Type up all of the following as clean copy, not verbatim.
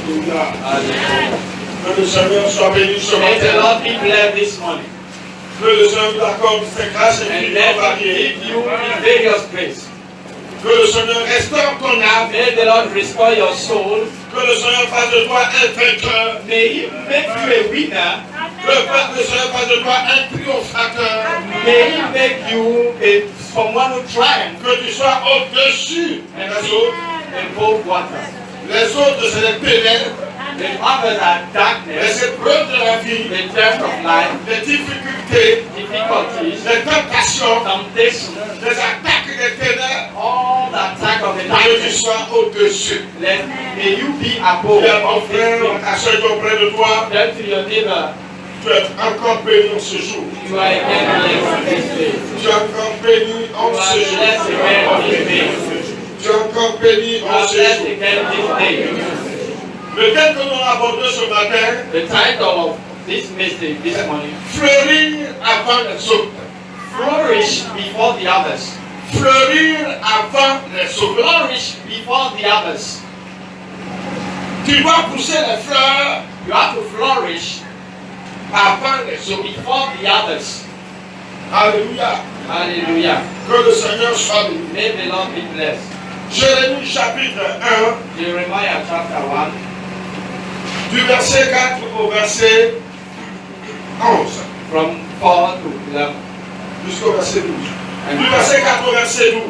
Alléluia. Hallelujah. Que le Seigneur soit béni ce May the matin. Lord be blessed this morning. Que le Seigneur vous accorde ses grâces et And puis let Him variées. give you His various grace. Que le Seigneur restaure ton âme. May the Lord restore your soul. Que le Seigneur fasse de toi un vainqueur. May He make you a winner. Que le Seigneur fasse de toi un triomphateur. May He make you someone who triumphs Que tu sois au-dessus and des be autres. above waters. Les autres, c'est les ténèbres, The others are les darkness, épreuves de la vie, the depth of life, les difficultés, difficulties, les tentations, temptation, les attaques des ténèbres. all the attack of the Que tu darkness. sois au-dessus. May you be above Dis à ton all these frère, things. à ceux qui sont près de toi, Tell to your neighbor, tu es encore béni en ce jour. you are again blessed this day. Tu es encore béni en You are ce jour. blessed again this day. Tu es encore béni You en are ce blessed jour. again this day. Le thème que nous avons abordé ce matin, The title of this message this morning, fleurir avant les autres. flourish before the others. Fleurir avant les autres. Flourish before the others. Tu dois pousser les fleurs You have to flourish avant les autres. before the others. Alléluia. Hallelujah. Que le Seigneur soit béni. May the Lord be blessed. Jérémie chapitre 1, Jeremiah chapter 1, du verset 4 au verset 11, from 4 to 11, jusqu'au verset 12. and Du verset 4 au verset 12.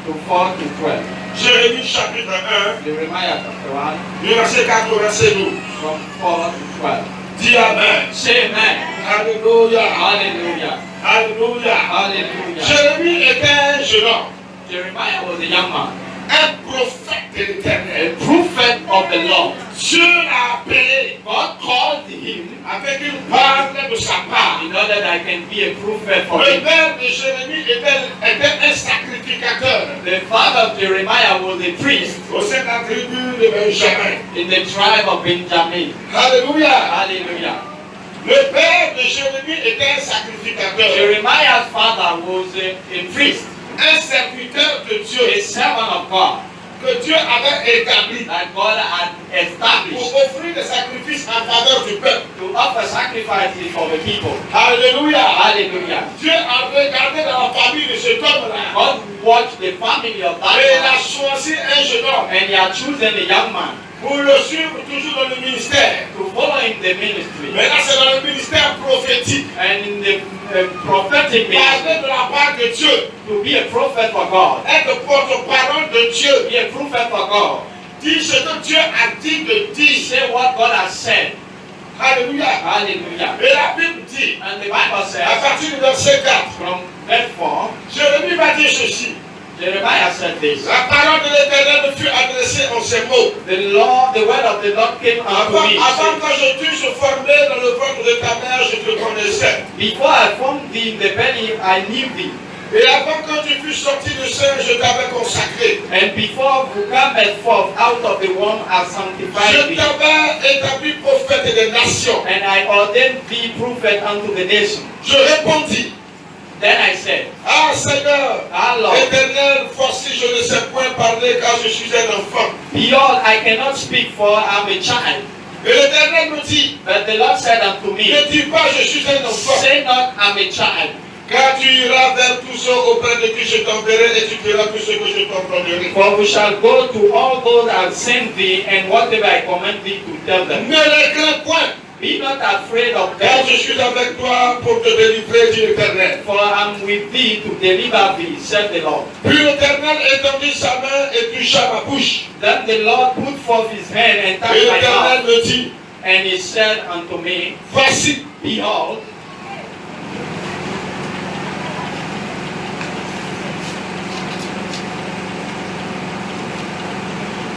to 4 to 12. Jérémie chapitre 1, Jeremiah chapter 1, du verset 4 au verset 12. from 4 to 12. Dis Amen. Say amen. Alléluia. Hallelujah. Alléluia. Hallelujah. Jérémie était un jeune homme, Jeremiah was a young man, un prophète de l'Éternel. a prophet of the Lord. Dieu l'a appelé God called him avec une parole de sa part. in order that I can be a prophet for Le him. père de Jérémie était un sacrificateur The father of Jeremiah was a priest au sein de la tribu de Benjamin. in the tribe of Benjamin. Alléluia. Hallelujah. Le père de Jérémie était un sacrificateur, Jeremiah's father was a priest, un serviteur de a Dieu servant of God que Dieu avait établi that God had pour established offrir des sacrifices en faveur du peuple. to offer sacrifices for the people. Alléluia. Hallelujah. Dieu a regardé dans la famille de cet homme-là God watched the family of that et il a man choisi un jeune homme and he had chosen a young man pour le suivre toujours dans le ministère. to follow in the ministry. Mais là, c'est dans le ministère prophétique. And in the prophetic Parler ministry, de la part de Dieu, to be a prophet for God, être porte-parole de Dieu. be a prophet for God, Dire ce que Dieu a dit de dire. say what God has said. Alléluia. Hallelujah. Et la Bible dit, And the Bible à says, partir du verset 4, from verse 4, Jérémie va dire ceci. Jeremiah said this. La parole de l'Éternel me fut adressée en ces mots. The word of the Lord came unto Avant, me. avant que je t'eusse formé dans le ventre de ta mère, je te connaissais. Before I formed thee in the belly, I knew thee. Et avant que tu fusses sorti du sein, je t'avais consacré. And before you comest forth out of the womb, I sanctified Je thee. t'avais établi prophète des nations. And I ordained thee prophet unto the nation. Je répondis, Then I said, ah Seigneur, Ah Lord, Éternel, voici je ne sais point parler car je suis un enfant. behold, I cannot speak, for I am a child. Et l'Éternel me dit, But the Lord said unto me, ne dis pas je suis un enfant, say not, I am a child. car tu iras vers tous ceux auprès de qui je t'enverrai et tu feras tout ce que je t'ordonnerai. For we shall go to all those I have sent thee, and whatever I command thee to tell them. Ne les crains point, Be not afraid of car them, je suis avec toi pour te délivrer du l'Éternel. for I am with thee to deliver thee, said the Lord. Puis l'Éternel étendit sa main et toucha ma bouche. Then the Lord put forth his hand and Et touched my l'Éternel mouth, me dit, and he said unto me, voici, Behold,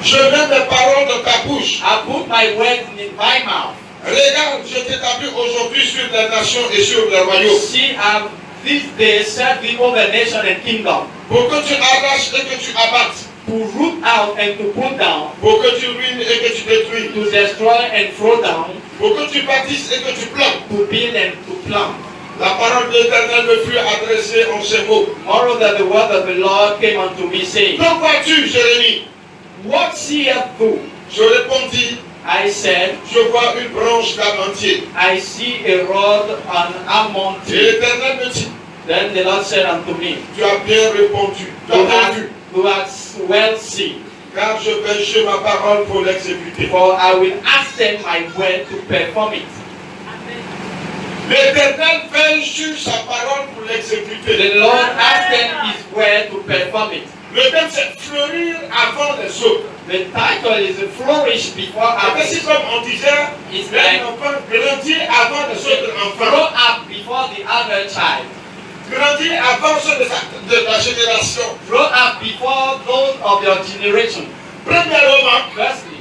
je mets mes paroles dans ta bouche. I put my words in thy mouth. Regarde, je t'établis aujourd'hui sur les nations et sur les royaumes. See, I have this day set thee over nation and kingdom, Pour que tu arraches et que tu abattes. to root out and to put down, Pour que tu ruines et que tu détruis. to destroy and throw down, Pour que tu bâtisses et que tu plantes. to build and to plant. La parole de l'Éternel me fut adressée en ces mots. Moreover, the word of the Lord came unto me, saying, Que vois-tu, Jérémie? What seest thou? Je répondis, I said, je vois une branche d'amantier. I see a rod on almond Et tree. l'Éternel me dit, Then the Lord said unto me, tu as bien répondu, tu as You bien have, vu, you have well seen, car je veillerai ma parole pour l'exécuter. for I will hasten my word to perform it. L'Éternel veille sur sa parole pour l'exécuter. The Lord hastened his word to perform it. Le thème c'est fleurir avant les autres. The title is flourish before C'est others. comme on disait, It's like un enfant grandit avant les autres grow enfants. up before the other child. Grandit avant ceux de ta génération. Grow up before those of your generation. Premièrement, Firstly,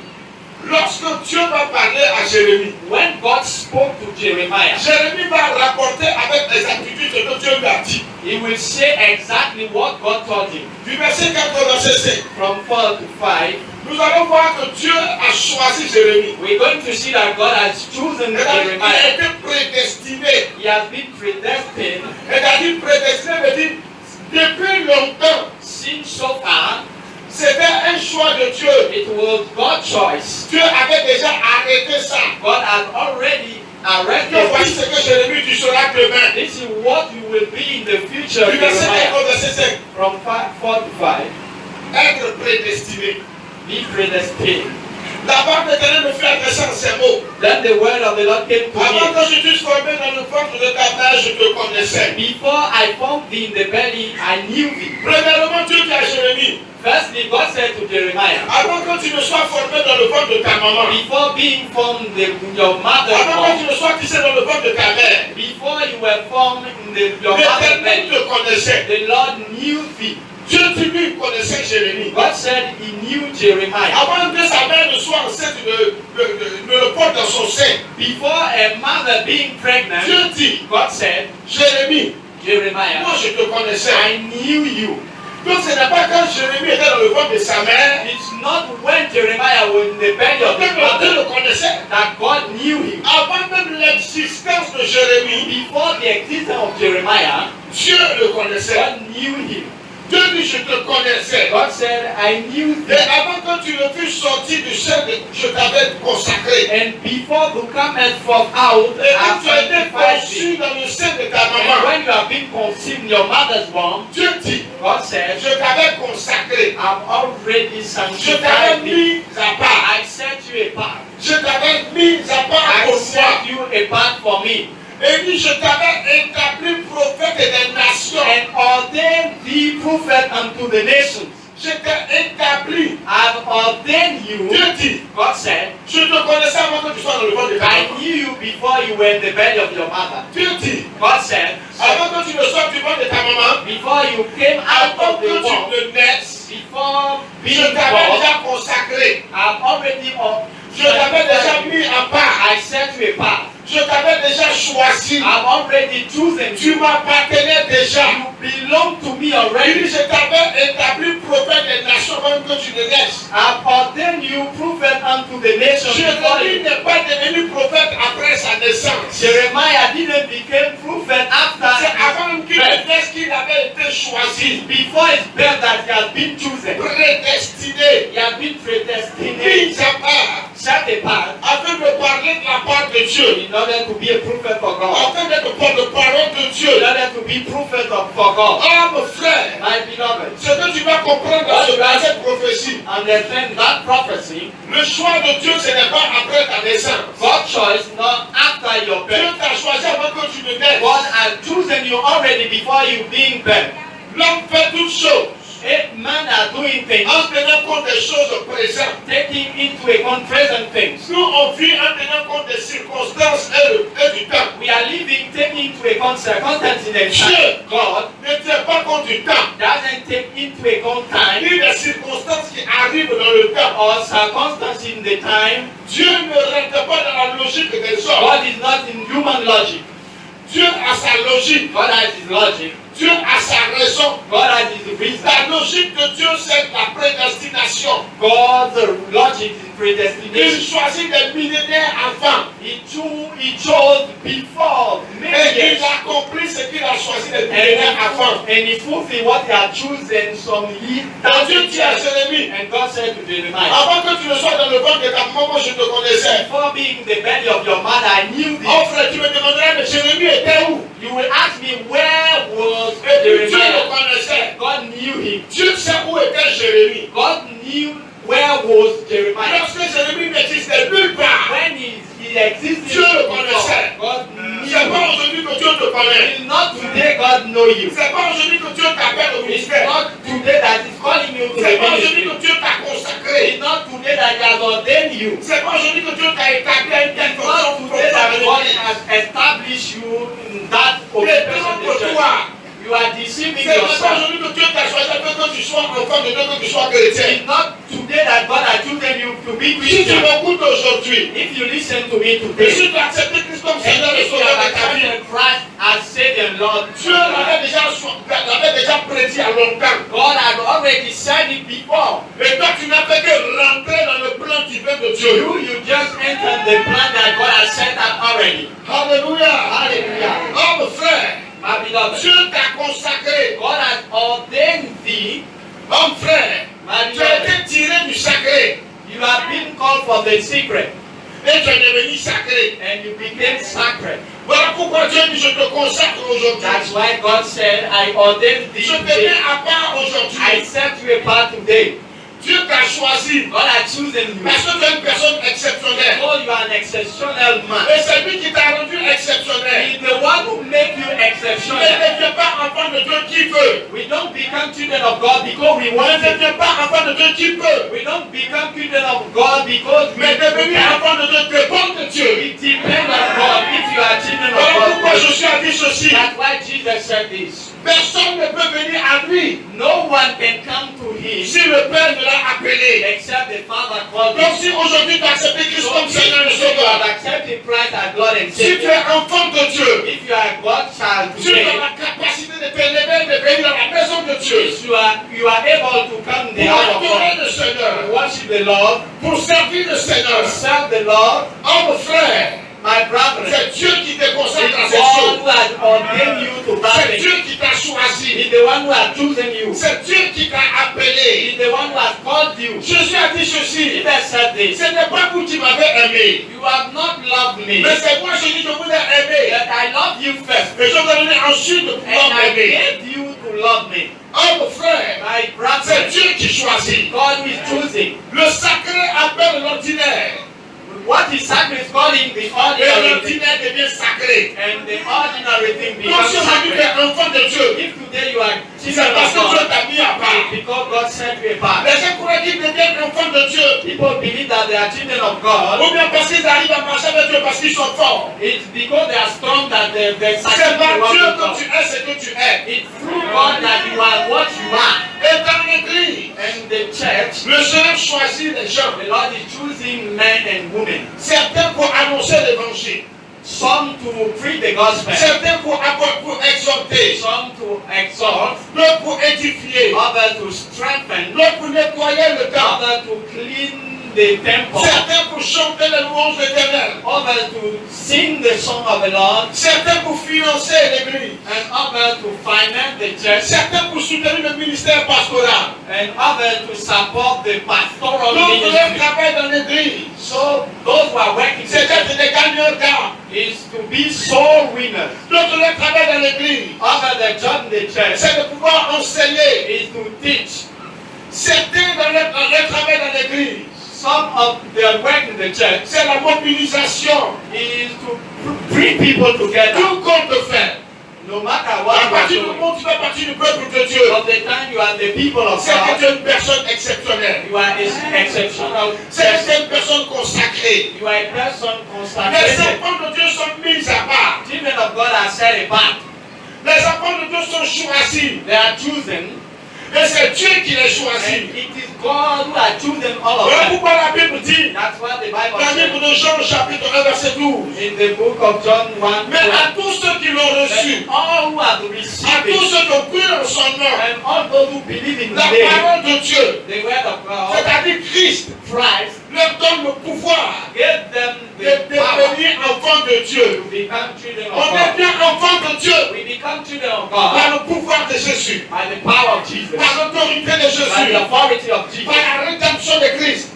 lorsque Dieu va parler à Jérémie, when God spoke to Jeremiah, Jérémie va rapporter avec les attitudes ce que Dieu lui a dit. he will say exactly what God told him. Du verset 4 au verset 5, From 4 to 5, nous allons voir que Dieu a choisi Jérémie. we're going to see that God has chosen Il a Jeremiah. été prédestiné. He has been predestined C'est-à-dire prédestiné veut dire depuis longtemps. since so far. C'était un choix de Dieu. It was God's choice. Dieu avait déjà arrêté ça. God has already Que voici arrested ce que Jérémie tu seras demain. this. This is what you will be in the future, Du verset 4 Jeremiah. au verset 5, From 4 to 5, être prédestiné. be predestined. La parole de l'Éternel me fait adresser en ces mots. Then the word of the Lord came to Avant me. que je t'eusse formé dans le ventre de ta mère, je te connaissais. Before I formed thee in the belly, I knew thee. Premièrement, Dieu dit à Jérémie, Firstly, God said to Jeremiah, avant que tu ne sois formé dans le ventre de ta maman, before being formed in your mother's avant que tu womb, ne sois tissé dans le ventre de ta mère, before you were formed in your mother's l'Éternel belly, te connaissait. the Lord knew thee. Dieu dit lui connaissait Jérémie. God said he knew Jeremiah. Avant que sa mère ne soit enceinte, ne le porte dans son sein. Before a mother being pregnant, Dieu dit, God said, Jérémie, Jeremiah, moi je te connaissais. I knew you. Donc ce n'est pas quand Jérémie était dans le ventre de sa mère, It's not when Jeremiah was in the belly of his que Dieu le mother connaissait. that God knew him. Avant même l'existence de Jérémie, Before the existence of Jeremiah, Dieu le connaissait. God knew him. Dieu dit, je te connaissais. God said, I knew Et thee. avant que tu ne fusses sorti du sein, je t'avais consacré. And before you comest forth out, Et I quand tu as été sanctified conçu thee. dans le sein de ta And maman, when you have been conceived in your mother's womb, Dieu dit, God said, je t'avais consacré. I've already Je sanctified t'avais thee. mis à part. I set you apart. Je t'avais mis à part I pour moi. set you apart for me. Et dit, je t'avais établi prophète des nations. And ordained thee prophet unto the nations. Je t'ai établi. I've ordained you. Dieu dit, God said, je te connaissais avant que tu sois dans le ventre de ta I maman. knew you before you were in the belly of your mother. Dieu dit, God said, avant que tu ne sois du ventre de ta maman, before you came out avant of que the tu womb, ne naisses, before je being t'avais born, déjà consacré. I've already Je t'avais déjà mis à part. I set you apart. Je t'avais déjà choisi. I've already chosen Tu you. m'appartenais déjà. You belong to me Il dit, already. je t'avais établi prophète des nations avant que tu ne naisses. I've ordained you prophet unto the nations before Jérémie you. n'est pas devenu prophète après sa naissance. Jeremiah didn't become prophet C'est after avant qu'il ne naisse qu'il avait été choisi. before his birth that he has been chosen. Prédestiné. He has been predestined, Mis à part. set apart Afin de parler de la part de Dieu. in order to be a prophet for God. Afin d'être porte-parole de In Dieu. order to be prophet for God. Ah mon frère. My beloved, Ce que tu vas comprendre dans cette prophétie. understand that prophecy. Le choix de Dieu, ce n'est pas après ta naissance. God's choice, not after your Dieu birth. t'a choisi avant que tu ne naisses. God has chosen you already before you being born. L'homme fait toutes choses If men are doing things, en tenant compte des choses présentes. taking into account present things. Nous, on vit en tenant compte des circonstances et du temps. We are living taking into account circumstances in the Dieu time. God ne tient pas compte du temps, doesn't take into account time ni des circonstances qui arrivent dans le temps. or circumstances in the time. Dieu ne rentre pas dans la logique des hommes. God is not in human logic. Dieu a sa logique. God has his logic. Dieu a sa raison. God has his reason. La logique de Dieu, c'est la prédestination. God's logic is Il predestination. choisit des millénaires avant. He chose before many Et il years. accomplit ce qu'il a choisi des millénaires avant. And he fulfilled what he had chosen some years. Quand Dieu dit à Jérémie, And God said to Jeremiah, avant que tu ne sois dans le ventre de ta maman, moi je te connaissais. before being in the belly of your mother, I knew Oh this. frère, tu me demanderais, mais Jérémie était où? You will ask me, where was Et puis Dieu le Jeremiah? connaissait. God knew him. Dieu sait où était Jérémie. God knew where was Jeremiah. Lorsque Jérémie n'existait nulle part, When he existed Dieu le before, connaissait. God c'est pas knew. aujourd'hui que Dieu te connaît. It's not today God know you. C'est pas aujourd'hui que Dieu t'appelle au It's ministère. not today that He's calling you to C'est the pas aujourd'hui ministry. que Dieu t'a consacré. It's not today that He has ordained you. C'est pas aujourd'hui que Dieu t'a établi à une telle It's not fonction pour today that God l'église. has established you in that Il est occupation temps in pour the church. toi. You are deceiving C'est pas yourself. aujourd'hui que Dieu t'a choisi afin que tu sois enfant de Dieu, que tu sois chrétien. It's not today that God has chosen you to be Si tu Christian. m'écoutes aujourd'hui, If you listen to me et today, si tu as accepté Christ comme and Seigneur et if you Sauveur have de ta vie, accepted Christ as Savior and Lord, Dieu l'avait déjà prédit à longtemps. God had already said it before. Et toi, tu n'as fait que rentrer dans le plan divin de Dieu. You just entered the plan that God has set up already. Alléluia. Hallelujah. Oh mon frère, My beloved, Dieu t'a consacré. God has ordained thee. Homme frère, My tu as beloved, été tiré du sacré you have been called for the secret et tu es devenu sacré. and you became sacred. Voilà pourquoi Dieu dit je te consacre aujourd'hui. That's why God said, I ordained thee Je te today. mets à part I aujourd'hui. set you apart today. Dieu t'a choisi God has chosen you. parce que tu es une personne exceptionnelle. Oh, you are an exceptional man. Et c'est lui qui t'a rendu exceptionnel. He's the one who make you Ne exceptional. deviens pas enfant de Dieu qui veut. We don't become children of God because we Ne want it. deviens pas enfant de Dieu qui peut. We don't become children of God because we Mais devenir can. enfant de Dieu dépend de Dieu. It depends on God if you are children of Voilà pourquoi God. Jésus a dit ceci. That's why Jesus said this. Personne ne peut venir à lui No one can come to him si le Père ne l'a appelé. except the Father called Donc him. si aujourd'hui tu as accepté Christ So comme if Seigneur et you have Sauveur, accepted Christ as Lord and si tu Savior, es enfant de Dieu, if you are God's child tu today, as la capacité de t'élever, de venir dans la maison de Dieu if you are able to come in the pour house of adorer God, le Seigneur, to worship the Lord, pour servir le to Seigneur. serve the Lord, Oh mon frère, my brethren, c'est Dieu qui te consacre à it's ces God choses. who has ordained you to C'est that Dieu qui t'a choisi. He's the one who has chosen you. C'est Dieu qui t'a appelé. He's the one who has called you. Jésus a dit ceci. Jesus said this. Ce n'est pas vous qui m'avez aimé, You have not loved me, mais c'est moi qui je vous ai aimé. but I loved you first. Et je vous ai donné ensuite de pouvoir And I m'aimer. gave you to love me. Oh mon frère, My c'est brother, Dieu qui choisit. God is choosing. Le sacré appelle l'ordinaire. What is sacred is calling the Et ordinary thing, l'ordinaire devient sacré. and the ordinary thing Donc becomes si aujourd'hui tu es sacred. enfant de Dieu, If today you are c'est children parce of que Dieu God, t'a mis à part. it's because God set you apart. Les gens croient qu'ils deviennent enfants de Dieu. People believe that they are children of God. Ou bien parce qu'ils arrivent à marcher avec Dieu parce qu'ils sont forts. It's because they are strong that they C'est succeed par in what Dieu you que do. tu es ce que tu es. It's through God that you are what you are. Et dans l'église, And the church, le Seigneur choisit les gens. the Lord is choosing men and women. Certains pour annoncer l'évangile. Some to preach the gospel, Certains pour exhorter. some to exhort, D'autres pour édifier. others to strengthen, D'autres pour nettoyer le temple. others to clean the temple, Certains pour chanter les louanges de l'Éternel. others to sing the song of the Lord, Certains pour financer l'église. and others to finance the church, Certains pour soutenir le ministère pastoral. and others to support the pastoral D'autres leur ministry. travail dans l'église. So those who are working C'est together d'être des gagneurs d'âme. is to be soul winners. D'autres leur travail dans l'église. Others that join the church C'est de pouvoir enseigner. is to teach. Certains dans leur travail dans l'église. Some of their work in the church C'est la mobilisation. is to bring people together. Tout compte fait. No matter À what you are partir du doing. moment où tu fais partie du peuple de Dieu, From the time you are the people of c'est que God, tu es une personne exceptionnelle. you are an exceptional C'est que tu person. es une personne consacrée. You are a person Les consecrated. enfants de Dieu sont mis à part. Children of God are set apart. Les enfants de Dieu sont choisis. They are chosen. Et c'est Dieu qui les And choisit. it is God who has chosen all of Voilà them. pourquoi la Bible dit, That's what the Bible dans le says. livre de Jean, chapitre 1, verset 12. In the book of John 1, Mais à tous ceux qui l'ont reçu, that all who have à received tous it, ceux qui ont cru en son nom, and all those who believe in la His name, parole de Dieu, the word of God, c'est-à-dire Christ, Christ, leur donne le pouvoir gave them de the power devenir enfants de Dieu. to become children of On God. devient enfant de Dieu We become children of par God le pouvoir de Jésus, by the power of Jesus, par l'autorité de by Jésus, the authority of par Jesus, la rédemption de Christ.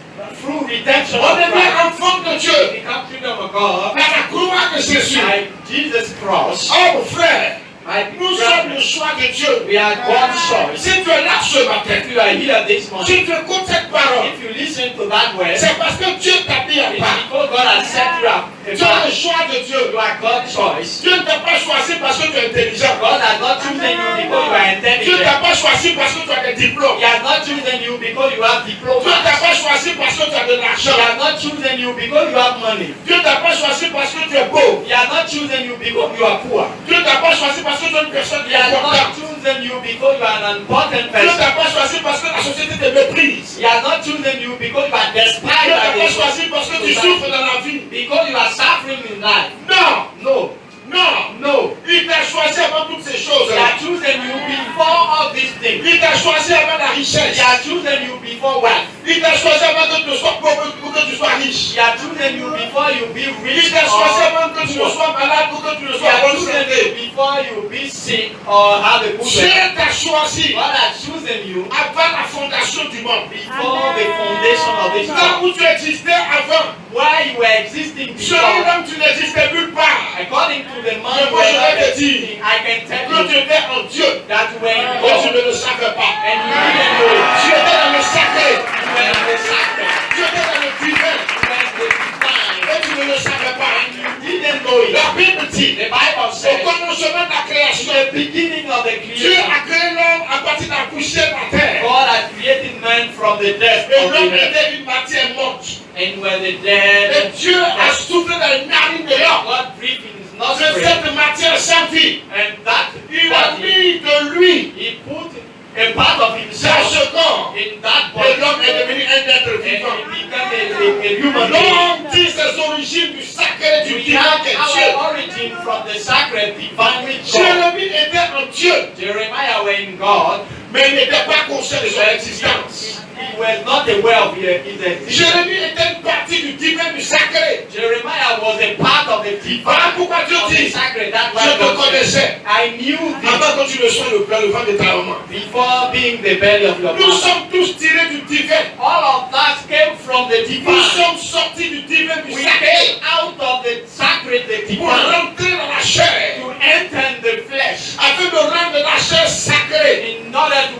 through redemption On of devient Christ. enfant de We Dieu become children of God par la croix de Jésus. by Jesus' cross. Oh frère, My nous sommes le brother, choix de Dieu. we are God's choice. Si tu es là ce matin, If you are here this morning, si tu écoutes cette parole, if you listen to that word, c'est parce que Dieu t'a mis à it's part. because God has set you up. Tu as le choix de Dieu. You are God's choice. Dieu ne t'a pas choisi parce que tu es intelligent. God has not chosen you because you are Dieu ne intelligent. t'a pas choisi parce que tu as des diplômes. He has not chosen you because you have Dieu diploma. ne t'a pas choisi parce que tu as de He l'argent. has not chosen you because you have money. Dieu ne t'a pas choisi parce que tu es beau. He has not chosen you because you are poor. Dieu ne t'a pas choisi parce que tu es une personne He has not importante. chosen you because you are an important Dieu ne person. t'a pas choisi parce que la société te méprise. He has not chosen you because you are Dieu despised ne t'a by pas the choisi parce que tu souffres dans la vie. because you are suffering in life. Non, No, non. no. Il t'a choisi avant toutes ces choses. He has chosen you before all these things. Il t'a choisi avant la He richesse. has chosen you before wealth. Il t'a choisi avant que tu sois pauvre pour que tu sois riche. He has chosen you before you be Il rich t'a choisi or avant que tu ne poor. sois malade pour que tu ne He sois has bonne chosen santé. you before you be sick or have a good Dieu health. t'a choisi God has chosen you avant la fondation du monde. before the foundation of this Là world. où tu existais avant, While you were existing celui before, là où tu n'existais nulle part. according to the man Mais who moi, je was vais te existing, I can tell Que tu you étais en Dieu that you were in et tu God ne le savais pas. and you didn't know it. Tu étais dans le sacré. You were in the sacred. Tu étais dans le divin You were in the divine. et tu ne le savais pas. You didn't know it. La Bible dit, The Bible au says, commencement de la création, in the beginning of the Dieu creation, a créé l'homme à partir de la poussière de la terre. God had created man from the dust Et of the l'homme earth. était une matière morte. And when the Et dead, Dieu a soufflé dans les narines de l'homme. God breathed in his De nostrils, cette matière sans vie, and that il a body, mis de lui he put a part of dans himself ce corps. in that Et body, l'homme est devenu un être and vivant. he became a human being. L'homme tire ses origines du sacré, du We divin have qu'est Dieu. our origin from the sacred divinely God. Jérémie était en Dieu, Jeremiah were in God, mais il n'était pas conscient de son but existence. he was not aware of his existence. Jérémie était une partie du divin, du sacré. Jeremiah was a part of the Voilà divine, pourquoi Dieu of the dit, sacred. That's je why te God said, connaissais I knew thee avant que tu ne sois le ventre de ta maman. before being the belly of your Nous mother. sommes tous tirés du divin. All of that came from the Nous divine. sommes sortis du divin, du We sacré, came out of the sacred, the pour divine, rentrer dans la chair, to enter the flesh, afin de rendre la chair sacrée. in order to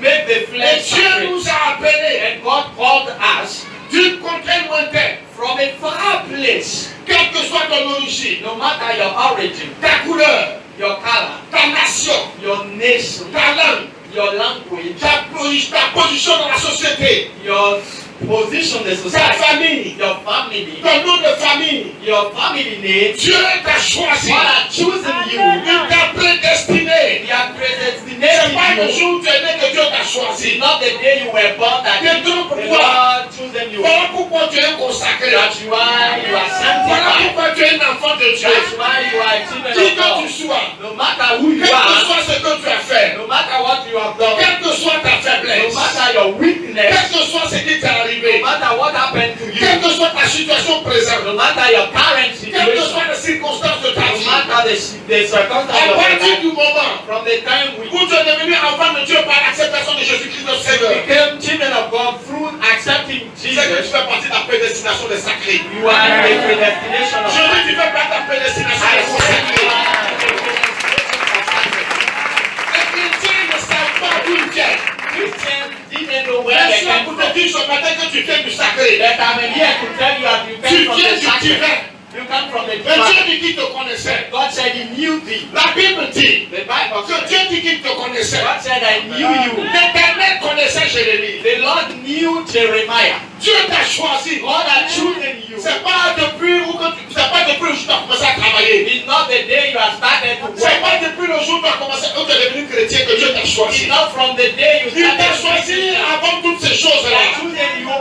make the Et flesh Dieu sacred. nous a appelés And God called us d'une contrée lointaine, from a far place, quelle que soit ton origine, no matter your origin, ta couleur, your color, ta nation, your nation, ta langue, your language, ta position dans la société, your position in the ta society, famille, your family, ton nom de famille. your family name. Dieu t'a choisi. God has chosen you. Il t'a prédestiné. He has C'est predestinated pas le you. jour où tu es né que Dieu t'a It's choisi. not the day you were born that C'est the donc Lord pourquoi. chosen you. Voilà pourquoi tu es consacré. That's why you are Voilà sanctified. pourquoi tu es un enfant de Dieu. That's why you are a children Qui of que tu God. sois, No matter who you quel que are, soit ce que tu as fait, no matter what you have done, quelle que soit ta no faiblesse, matter your weakness, quel que soit ce qui t'est no arrivé, matter what happened to quelle you, que soit ta situation présente, no matter your current quelles que situation, soient les circonstances de ta no vie, matter the circumstances à of your partir life, du moment from the time we où tu es devenu enfant de Dieu par l'acceptation de Jésus-Christ notre Seigneur, became children of God through accepting c'est que tu Jesus, fais partie de la prédestination des sacrés. you are in the predestination of Je dis, tu fais partie de la prédestination I des said you sacrés. are in the predestination of Les chrétiens ne savent pas d'où ils viennent. Christians didn't know where Je they suis là came pour from. te dire ce matin que tu viens du sacré. But I'm here to tell you that you Tu came from viens the du sacred. divin. You come from the Mais Dieu divine. dit qu'il te connaissait. God said He knew thee. La Bible dit The Bible que said, Dieu dit qu'il te connaissait. God said, I knew you. L'Éternel connaissait Jérémie. The Lord knew Jeremiah. Dieu t'a choisi. God had chosen you. C'est pas depuis où tu as commencé à travailler. It's not the day you have started to C'est work. pas depuis le jour où tu as commencé, où tu es devenu chrétien que Dieu t'a It's choisi. not from the day you Il t'a started choisi avant toutes ces He choses-là. has chosen you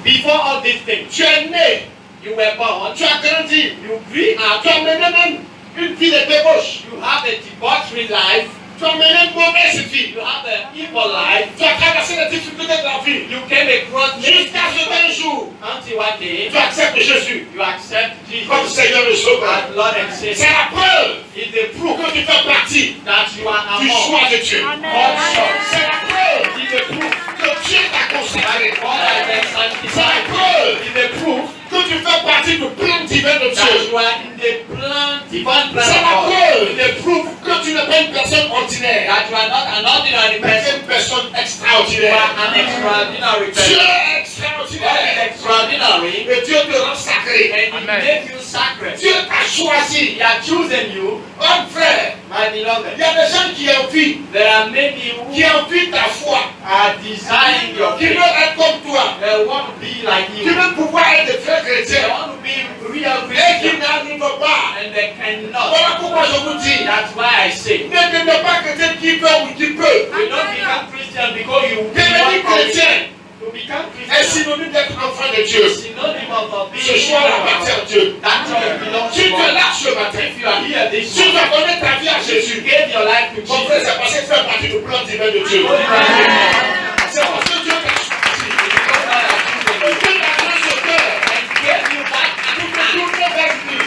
before all these things. Tu es né, You were born. tu as grandi, You grew up. tu as mené même une vie de débauche. You have a debauchery life. Tu as mené une mauvaise vie. You have an evil life. Tu as traversé les difficultés de la vie. You came across many Jusqu'à ce qu'un jour, until one day tu acceptes Jésus you accept comme Jesus Seigneur et Sauveur. as Lord and C'est Savior. la preuve It's the proof que tu fais partie that you are du among choix de Dieu. God's sons. C'est la preuve It's the proof que Dieu t'a consacré. that God has been C'est la sanctified. preuve It's the proof que tu fais partie du plan divin de that Dieu. you are in the plan, divine plan C'est of la God. preuve It's the proof que tu n'es pas une personne ordinaire, that you are not an ordinary mais person. une personne You extraordinaire. are an extraordinary Dieu person. est God is extraordinaire. extraordinary Et Dieu te rend sacré. and He make you sacred. Dieu t'a choisi. He has chosen you, Homme frère, my il beloved. y a des gens qui envient, There are many qui who envient ta foi, are desiring your qui faith. veulent être comme toi, They want to be like qui you. veulent pouvoir être des frères They chrétiens want to be real et qui Christians n'arrivent pas. and they cannot. Voilà pourquoi je vous dis, That's why I say, ne devenez pas chrétien qui veut ou qui peut. we don't become Christian because you Devenir want to chrétien To become est Christian synonyme d'être enfant de Dieu. is synonym of Ce being choix appartient à Dieu. That choice belongs Tu to te God. lâches le matin. If you are here this Tu dois morning, donner ta vie à you Jésus. gave your life to Mon frère, Jesus. c'est parce que tu fais partie du plan divin de Dieu. Holy Spirit, C'est parce que Dieu t'a choisi. because God has chosen you Dieu t'a donné ce cœur and gave you that pour te tourner vers lui,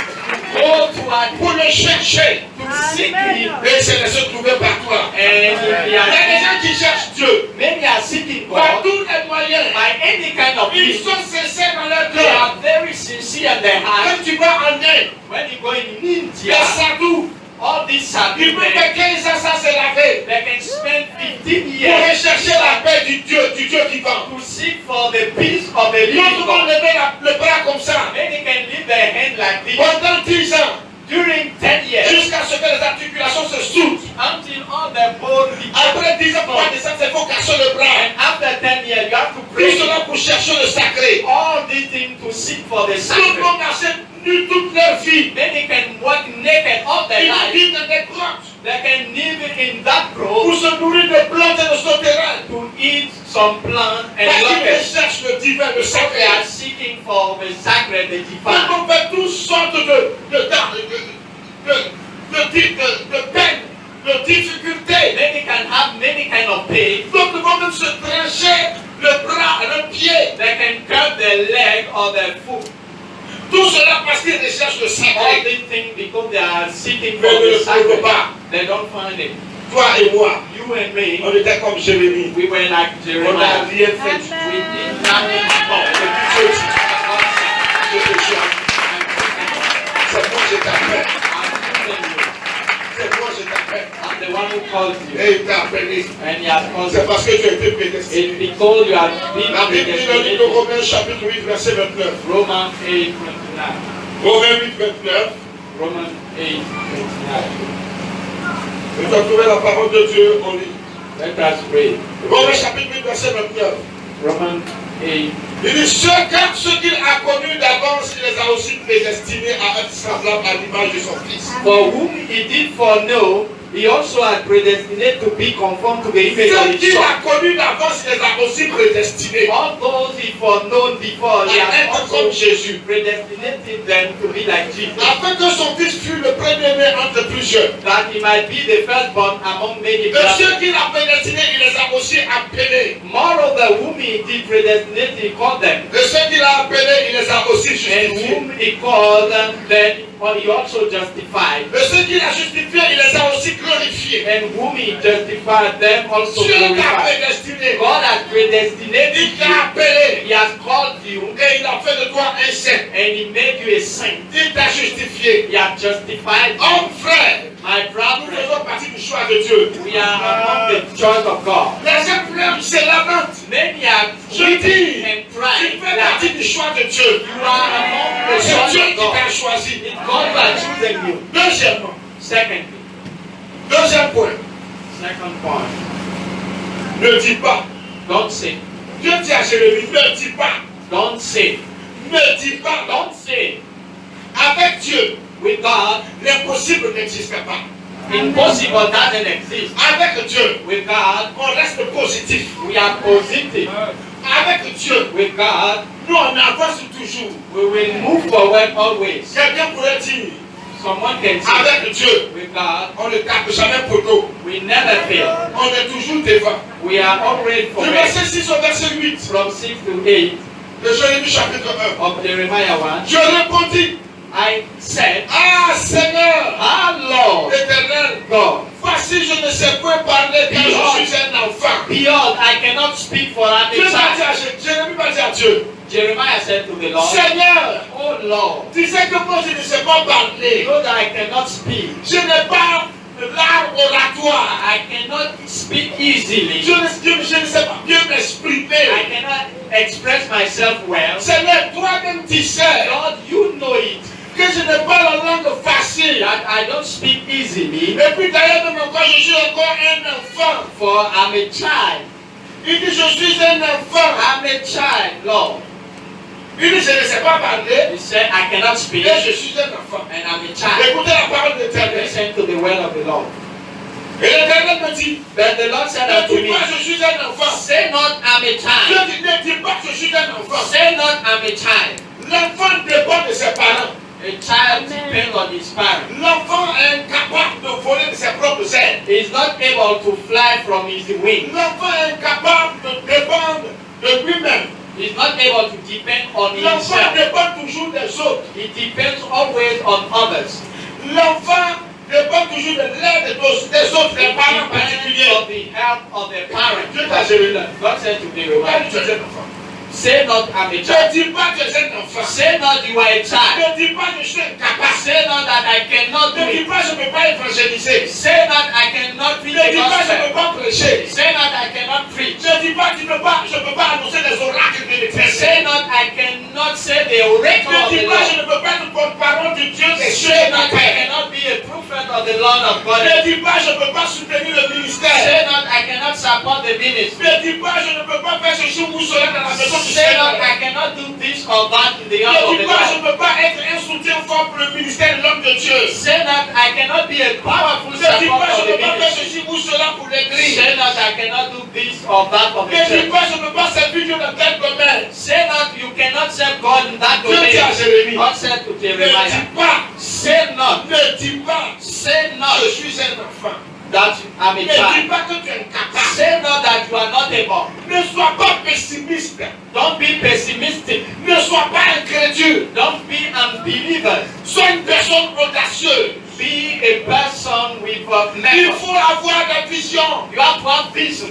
go toward pour le chercher. to seek Him. Et c'est de se trouver par toi. And if Il they y a des are gens qui cherchent Dieu many are seeking par God tous les moyens. by any kind of Ils means. sont sincères dans leur They cœur. are very sincere in their heart. Quand tu vas en Inde, When you go in les India, sadhus, all these ils peuvent sadhus, faire 15 ans sans se laver they can spend 15 pour years rechercher la paix du Dieu vivant. to seek for the peace of a living D'autres vont God. lever le bras comme ça Many can leave their hand like this pendant 10 ans during 10 years jusqu'à ce que les articulations se soudent. until all the bone Après 10 ans, pour descendre, il faut casser le bras. And after 10 years, you have to Tout pray cela pour chercher le sacré. all these things to seek for the Tout le sacred. monde a nu toute leur vie. Many can walk naked all their Ils life. vivent dans des grottes They can live in that pour grove se nourrir de plantes et de sauterelles. to eat some plants and Parce qu'ils locusts. recherchent le divin, le So they sacré. are seeking for the sacred, the divine. Donc on fait toutes sortes de peines, de difficultés. Many can have many kind of pain. D'autres vont même se trancher le bras, le pied. They can cut their leg or their foot. Tout cela parce qu'ils recherchent le All sacré. these things because they are seeking Mais for ne the le trouvent sacred. pas. They don't find it. Toi et moi, You and me, on était comme Jérémie. we were like On n'a Jeremiah. rien fait du tout. We did nothing at all. Je te dis, je te jure, c'est moi qui t'appelle. C'est moi qui t'appelle. I'm the one who called you. Et il t'a appelé. And he has called C'est you. parce que tu as été prédestiné. It's because you have been La Bible dit dans le livre de predestinated. Romains chapitre 8 verset 29. Romans 8:29. Romains 8 29. Romans 8:29. Et tu as trouvé la parole de Dieu, on lit. Let us read. Romains chapitre 8 verset 29. Romans 8. Il dit, car ceux qu'il a connus d'avance, il les a aussi prédestinés à être semblables à l'image de son Fils. For whom he did foreknow, he also had predestinated to be conformed to the image of Ceux his qu'il son. a connus d'avance, il les a aussi prédestinés All those he foreknown before, he à has être comme also Jésus. predestinated them to be like Jesus, Afin que son Fils fût le premier-né entre plusieurs. that he might be the firstborn among many De ceux brothers. qu'il a prédestinés, il les a aussi appelés. Moreover, whom he did predestinate, he called them. De ceux qu'il a appelés, il les a aussi And justifiés. whom he called, then he also justified. De ceux qu'il a justifiés, il les a aussi glorifiés. And whom he justified, them also Dieu t'a glorified. prédestiné. God has predestinated Il t'a you. appelé. He has called you. Et il a fait de toi un saint. And he made you a saint. Il t'a justifié. He has justified you. Homme frère, My nous brethren, faisons partie du choix de Dieu. we are among the choice of God. Les gens pleurent, c'est lamentent. Many are Je weeping dis, and tu crying. fais partie du choix de Dieu. You are among the C'est choice Dieu of qui God. t'a choisi. It's God who has chosen you. Deuxièmement, Secondly, deuxième point, second point, ne dis pas. don't say. Dieu dit à Jérémie, ne dis pas. Don't say. Ne dis pas. Don't say. Avec Dieu, With God, l'impossible n'existe pas. impossible doesn't exist. Avec Dieu, With God, on reste positif. we are positive. Avec Dieu, With God, nous on avance toujours. we will move forward always. Quelqu'un pourrait dire, Someone can say, avec Dieu, with God, on ne tape jamais poteau. we never fail. On est toujours devant. We are already Du forward. verset 6 au verset 8 From 6 to 8 de Jérémie chapitre 1. of Jeremiah 1, Je répondis, I said, ah Seigneur, Ah Lord, éternel, God, voici je ne sais point parler car je suis un enfant. behold, I cannot speak for I'm Dieu a m'a dit child. à Jérémie m'a dit à Dieu, Jeremiah said to the Lord, Seigneur, Oh Lord, tu sais que moi je ne sais pas parler. know that I cannot speak. Je n'ai pas l'art oratoire. I cannot speak easily. Je ne sais pas bien m'exprimer. I cannot express myself well. Seigneur, toi-même tu sais Lord, you know it. que je n'ai pas la langue facile. That I don't speak easily. Et puis d'ailleurs, même encore, je suis encore un enfant. For I'm a child. Il dit, je suis un enfant. I'm a child, Lord. Il dit, je ne sais pas parler. He said, I cannot speak. Et je suis un enfant. And I'm a child. Écoutez la parole de l'Éternel. Listen to the word of the Lord. Et l'Éternel me dit, But the Lord said ne unto dis me, pas, je suis un enfant. Say not I'm a child. Ne dis pas, je suis un enfant. Say not I'm a child. L'enfant dépend de ses parents. A child depends on his parents. L'enfant est incapable de voler de ses propres ailes. He is not able to fly from his wings. L'enfant est incapable de dépendre de lui-même. He is not able to depend on L'enfant himself. dépend toujours des autres. He depends always on others. L'enfant dépend toujours de l'aide des autres, des He parents depends particuliers. on the help of their parents. Dieu t'a géré. God said to Quand Jeremiah, tu es un enfant. Say not I'm a Ne child. dis pas que tu es un enfant. Say not you are a child. Ne dis pas que je suis incapable. Say not that I cannot do Ne dis it. pas que je ne peux pas évangéliser. Say not I cannot preach Ne the dis pas que je ne gospel. peux pas prêcher. Say not I cannot preach. Ne dis pas que je ne peux pas annoncer les oracles de l'éternel. Say not I cannot say the oracle Ne of dis the pas que je Lord. ne peux pas être porte-parole du Dieu des cieux Say et de la not I terre. cannot be a prophet of the Lord of God. Ne dis pas que je ne peux pas soutenir le ministère. Say not I cannot support the ministry. Ne dis pas que je ne peux pas faire ceci ou cela dans la maison du Say not Seigneur. I cannot do this or that in the house Ne of dis the pas que je Lord. ne peux pas être un soutien fort pour le ministère de l'homme de Dieu. Say not I cannot be a powerful Ne dis support pas que of je the ne peux pas faire ministry. ceci ou cela pour l'église. Say not I cannot do this or that for the Ne dis church. pas que je ne peux pas servir Dieu dans tel domaine. Say not you cannot serve God in that Dieu dit à domain. Jérémie, God said to ne Jeremiah, dis pas, say not, ne dis pas, say not je suis un enfant. that I'm Ne a dis child. pas que tu es incapable. Say not that you are not able. Ne sois pas pessimiste. Don't be pessimistic. Ne sois pas incrédule. Don't be unbelievers. Sois une personne audacieuse. Be a person with a Il method. faut avoir des visions. You have to have vision.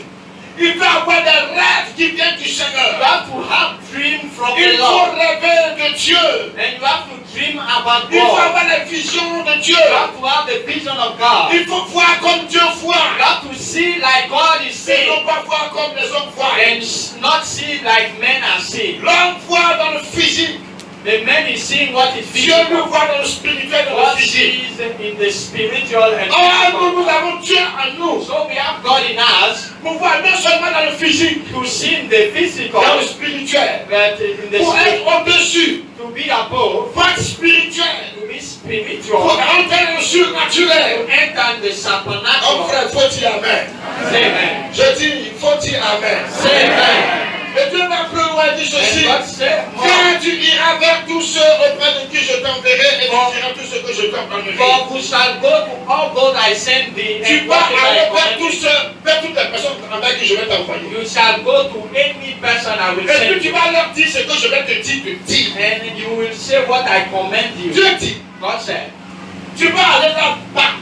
Il faut avoir des rêves qui viennent du You Seigneur. have to have dream from Il the faut Lord. rêver de Dieu. And you have to dream about Il faut God. avoir les visions de Dieu. You have to have the vision of God. Il faut voir comme Dieu You voit. have to see like God is Et seeing. non pas voir comme les hommes voient. And not see like men are seeing. L'homme voit dans le physique. The man is seeing what is Dieu nous physical. voit dans le spirituel, dans What le physique. is in the spiritual and Or, nous physical. avons Dieu en nous. So we have God in us Pour voir non seulement dans le physique, to see in the physical, dans le spirituel. but in the Pour spirit, être au-dessus, to be above, pour être spirituel. to be Pour spiritual, entrer dans le to surnaturel. enter in the Oh supernatural. frère, faut dire Amen. Say amen. Je dis, il faut dire Amen. Say amen. Et Dieu m'a plus loin dit And ceci. God said more. Quand tu iras vers tous ceux auprès de qui je t'enverrai et tu diras tout ce que je t'ordonnerai. For we shall go to all those I send thee, Tu and vas what I aller vers command tous thee. ceux, vers toutes les personnes avec qui je vais t'envoyer. You shall go to any person I will Et send puis tu you, vas leur dire ce que je vais te dire de dire. and you will say what I command you. Dieu dit, God said, tu vas aller là,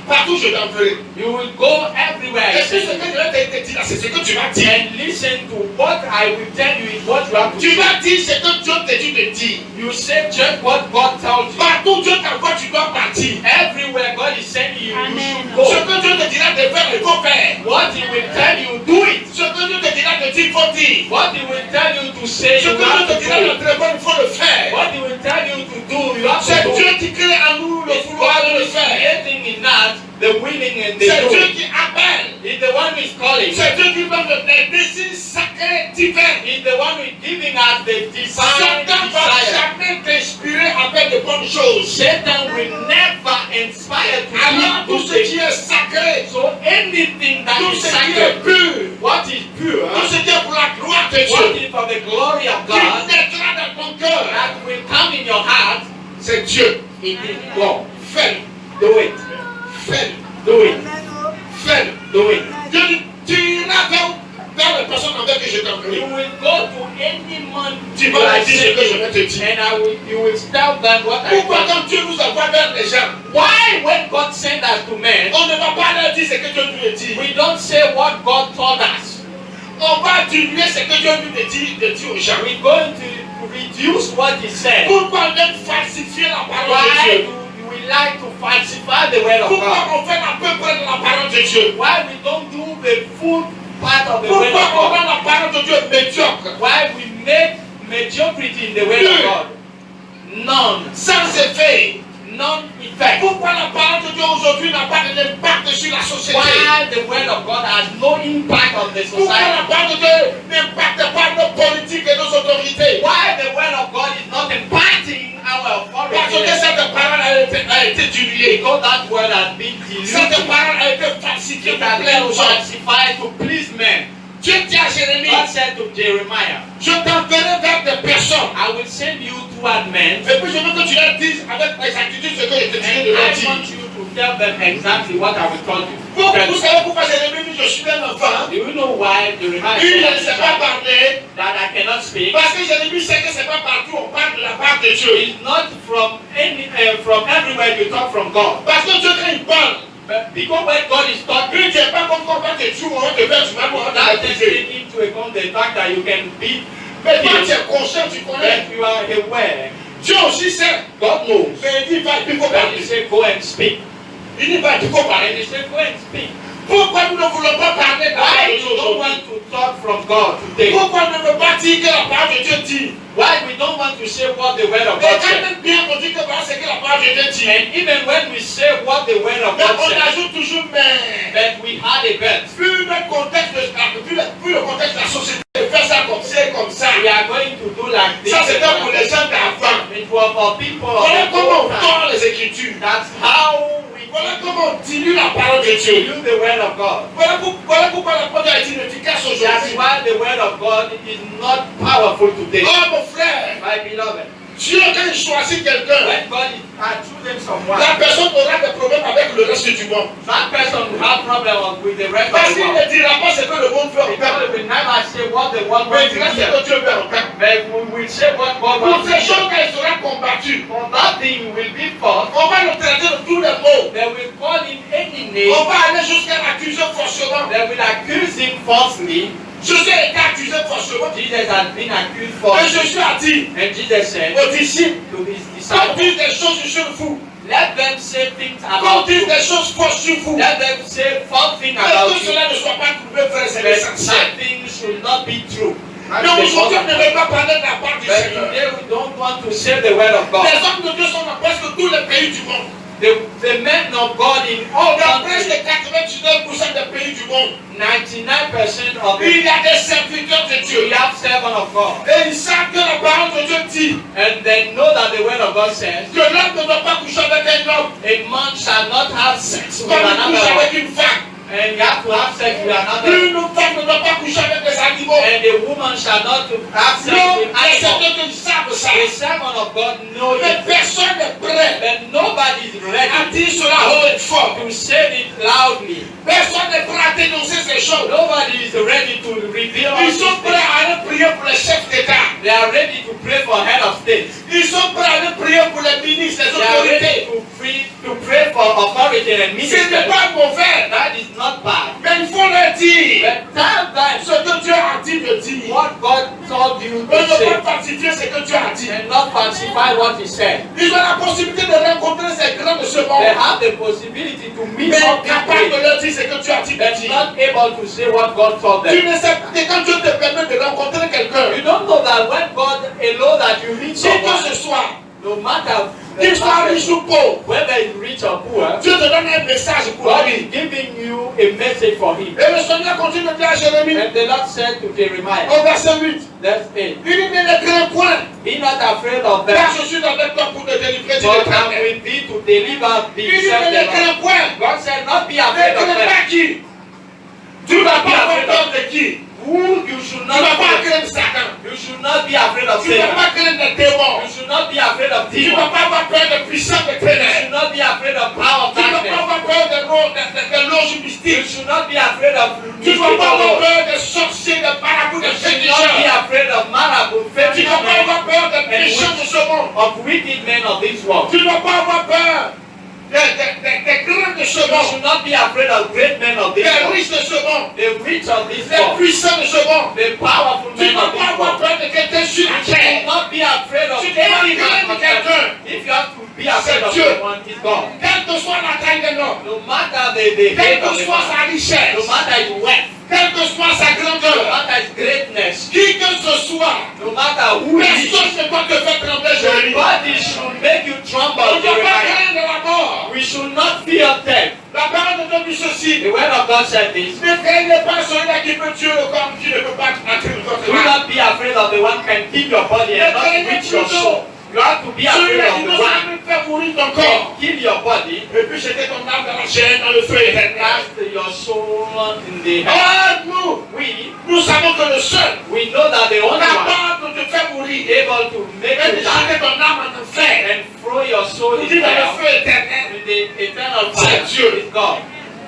partout je t'enverrai. you will go everywhere I Et puis ce send que you. je vais te dire là, c'est ce que tu vas dire. And listen to what I will tell you is what you have to Tu say. vas dire ce que Dieu te dit de dire. You say just what God tells you. Partout Dieu t'envoie, tu dois partir. Everywhere God is sending you, you Ce should go. que Dieu te dira de faire, il faut faire. What He will tell you, do it. Ce que Dieu te dira de dire, il faut dire. What He will tell you to say, Ce you que Dieu have to te dira do de it. très bon, il faut le faire. What He will tell you to do, you have C'est to do Dieu it. qui crée en nous le It's vouloir God de who le is faire. creating in us the willing and the C'est Dieu doing. qui appelle. He's the one who is calling. C'est Dieu qui donne des désirs sacrés divins. He's the one who is giving us the divine Satan ne va desire. jamais t'inspirer avec de bonnes choses. Satan will never inspired to Alors do tout good ce qui things. est sacré, So anything that tout is ce qui est sacred, pur, what is pure, tout ce qui est pour la gloire de what Dieu, is for the glory of qui God, naîtra dans ton cœur, that will come in your heart, c'est Dieu. it is God. Fais-le, Do it. fais-le, Do it. fais-le. Do it. Dieu dit, tu iras vers les personnes avec qui je You t'enverrai. will go to any man Tu you vas leur are dire ce que je sending, vais te dire. and you will tell them what I Pourquoi told you. quand Dieu nous envoie vers les gens, Why when God sent us to men, on ne va pas leur dire ce que Dieu nous dit. we don't say what God told us? On va diminuer ce que Dieu nous dit aux gens. We're going to reduce what He said. Pourquoi on aime falsifier la parole de Why Dieu? do we like to falsify the word of Pourquoi God? on fait à peu près de la parole de Dieu? Why we don't do the full part of the word Pourquoi of on God? rend la parole de Dieu médiocre? Why we make mediocrity in the word of God? None. Sans effet. None effect. Pourquoi la parole de Dieu aujourd'hui n'a pas d'impact sur la société? Why the word of God has no impact on the Pourquoi la society? parole de Dieu n'impacte pas nos politiques et nos autorités? Why the word of God is not impacting our Parce que authority? cette parole a été diluée. Because that word has been Cette diluted. parole a été falsifiée It pour has plaire been aux gens. falsified to please men. Dieu dit à Jérémie, God said to Jeremiah, je t'enverrai vers des personnes. I will send you toward men, Et puis je veux que tu leur dises avec exactitude ce que je te disais and de leur I dire. want you to tell them exactly what I will tell you. Vous savez pourquoi Jérémie dit je suis un enfant? Do you know why Jeremiah Lui, il ne said sait pas parler. that I cannot speak? Parce que Jérémie sait que c'est pas partout on parle de la part de Dieu. It's not from everywhere you talk from God. Parce que Dieu quand il parle, But because when God is talking, lui c'est pas comme quand on va te tuer, on va te faire du mal, on va te that baptiser. doesn't take into account the fact that you can be, Mais toi tu es conscient, tu connais. that you are aware. Dieu aussi sait. God knows. Mais il dit va, il faut When parler. you say go and speak, Il dit va, il faut and parler. you say go and speak. Pourquoi nous ne voulons pas parler de la parole Why de you Dieu don't aujourd'hui? want to talk from God today? Pourquoi on ne veut pas dire que la parole de Dieu dit? Why we don't want to say what the word of Et God quand said? même bien on dit que voilà ce que la parole de Dieu dit. And even when we say what the word of Mais God on said, ajoute toujours mais. that we had a bet. Plus le contexte plus le contexte de la société fait ça comme ça et comme ça. We are going to do like this. Ça c'était pour les gens d'avant. It was for people of Voilà the comment on old time. tord les Écritures. That's how we Voilà comment on dilue la parole de Dieu. use the word of God. Voilà pourquoi la parole est inefficace That's aujourd'hui. why the word of God is not powerful today. Oh mon frère, My beloved, Dieu quand il choisit quelqu'un, when God is choosing someone, la personne aura des problèmes avec le reste du monde. that person will have problems with the rest Parce of the qu'il world. ne dira pas ce que le monde veut en Because faire. we never say what the world Mais wants il to dira ce hear. que Dieu veut en faire. But we will say what God Pour wants to ces hear. choses quand il sera combattu, For that thing will be fought. on va le traiter de tous les mots. They will call him any name. On va aller jusqu'à l'accuser faussement. They will accuse him falsely. Jésus a été accusé faussement. Jesus has been accused Et falsely. Jésus a dit And Jesus said aux disciples, to his quand disciples, disent des choses sur vous, let them say things quand about disent you. des choses fausses sur vous, Let them say false things mais about que you. cela ne soit pas trouvé vrai, c'est But l'essentiel. that things should not be true. Mais That's the aujourd'hui, on ne important. veut pas parler de la part du But Seigneur. today we don't want to say the word of God. Les hommes de Dieu sont dans presque tous les pays du monde. The men of God in all Dans presque countries, 99% des pays du monde, 99% of il the y a des serviteurs de Dieu. we have servants of God. Et ils savent que la parole de Dieu dit And they know that the word of God says, que l'homme ne doit pas coucher avec un homme a man shall not have sex with comme il couche another avec man. une femme. And you have to have sex with another. Une femme ne doit pas coucher avec des animaux. And a woman shall not have sex Non, with les animals. serviteurs ils savent ça. The servant of God knows Mais it. personne n'est prêt But nobody is à ready dire cela haut et fort. to say it loudly. Personne n'est prêt à dénoncer ces choses. Nobody is ready to reveal all Ils these sont prêts things. à aller prier pour les chefs d'État. They are ready to pray for head of state. Ils sont prêts à aller prier pour les ministres, les They are autorités. ready to pray for authority and Ce ministers. n'est pas mauvais. That is not bad. Mais il faut leur dire But tell them ce que Dieu a dit de dire. what God told you On to ne say peut pas falsifier ce que Dieu a dit. and not falsify what He said. Ils ont la possibilité de rencontrer ces grands de ce They monde. have the possibility to meet Mais some capable de people leur dire ce que Dieu a dit de but dire. not able to say what God told Tu them. ne sais pas que quand Dieu te permet de rencontrer quelqu'un, You don't know that when God allows that you meet si que someone, ce soit, no matter qu'il soit riche ou pauvre, whether he's rich or poor, Dieu te donne un message pour God lui. is giving you a message for him. Et le Seigneur continue de dire à Jérémie, And the Lord said to Jeremiah, au verset 8, that's it. il dit ne les crains point, Be not afraid of them, car je suis avec toi pour te délivrer du but I éternel. will be to deliver Il dit, himself. ne les crains point. God said, not be Ne afraid of crains them. pas qui? Tu ne vas pas avoir peur de qui? Who you should Tu ne vas not pas fear. craindre Satan. You should not be afraid of Tu ne vas Satan. pas craindre les démons. You should not be afraid of Tu ne vas demons. pas avoir peur des puissants de You ténèbres. should not be afraid of power of Tu ne vas pas darkness. avoir peur des loges You mystiques. should not be afraid of Tu ne vas pas mystical avoir laws. peur des sorciers, des marabouts, You des should not be féticheurs. afraid of marabouts, Tu ne vas pas fishermen, avoir peur des méchants de ce monde. of wicked men of this world. Tu ne vas pas avoir peur des grands de ce You monde. should not be afraid of great men of this Des world. riches de ce monde. The rich of this Les world. puissants de ce monde. The powerful Tu men ne vas of pas this avoir world. peur de quelqu'un sur la You should terre. not be afraid of Tu dois any man craindre of quelqu'un. heaven. If you have to be afraid of Dieu. someone, it's God. Quelle que soit la taille de l'homme, No matter the quelle hate que of the soit man, sa richesse, no matter his wealth, quelle que soit sa no grandeur, matter his greatness, qui que ce soit, no matter who he is, personne ne peut te faire trembler, Jérémie. nobody should make you On tremble, ne doit pas Jeremiah. craindre la mort. We should not fear death. La parole de Dieu dit ceci. The word of God said this. Ne craignez pas celui-là qui peut tuer le corps, qui ne peut pas atteindre votre Do âme. not be afraid of the one who can kill your body and not reach your soul. You have to be afraid Celui-là of qui the peut one seulement faire mourir ton who corps. can kill your body Et puis jeter ton âme dans la chaîne, dans le feu and éternel. cast your soul in the hell. Ah, nous, nous savons que le seul We know that the only one capable de te faire mourir able to make et de you die jeter ton âme en enfer, and throw your soul nous in dit dans le hell feu éternel, in the eternal C'est fire Dieu. is God.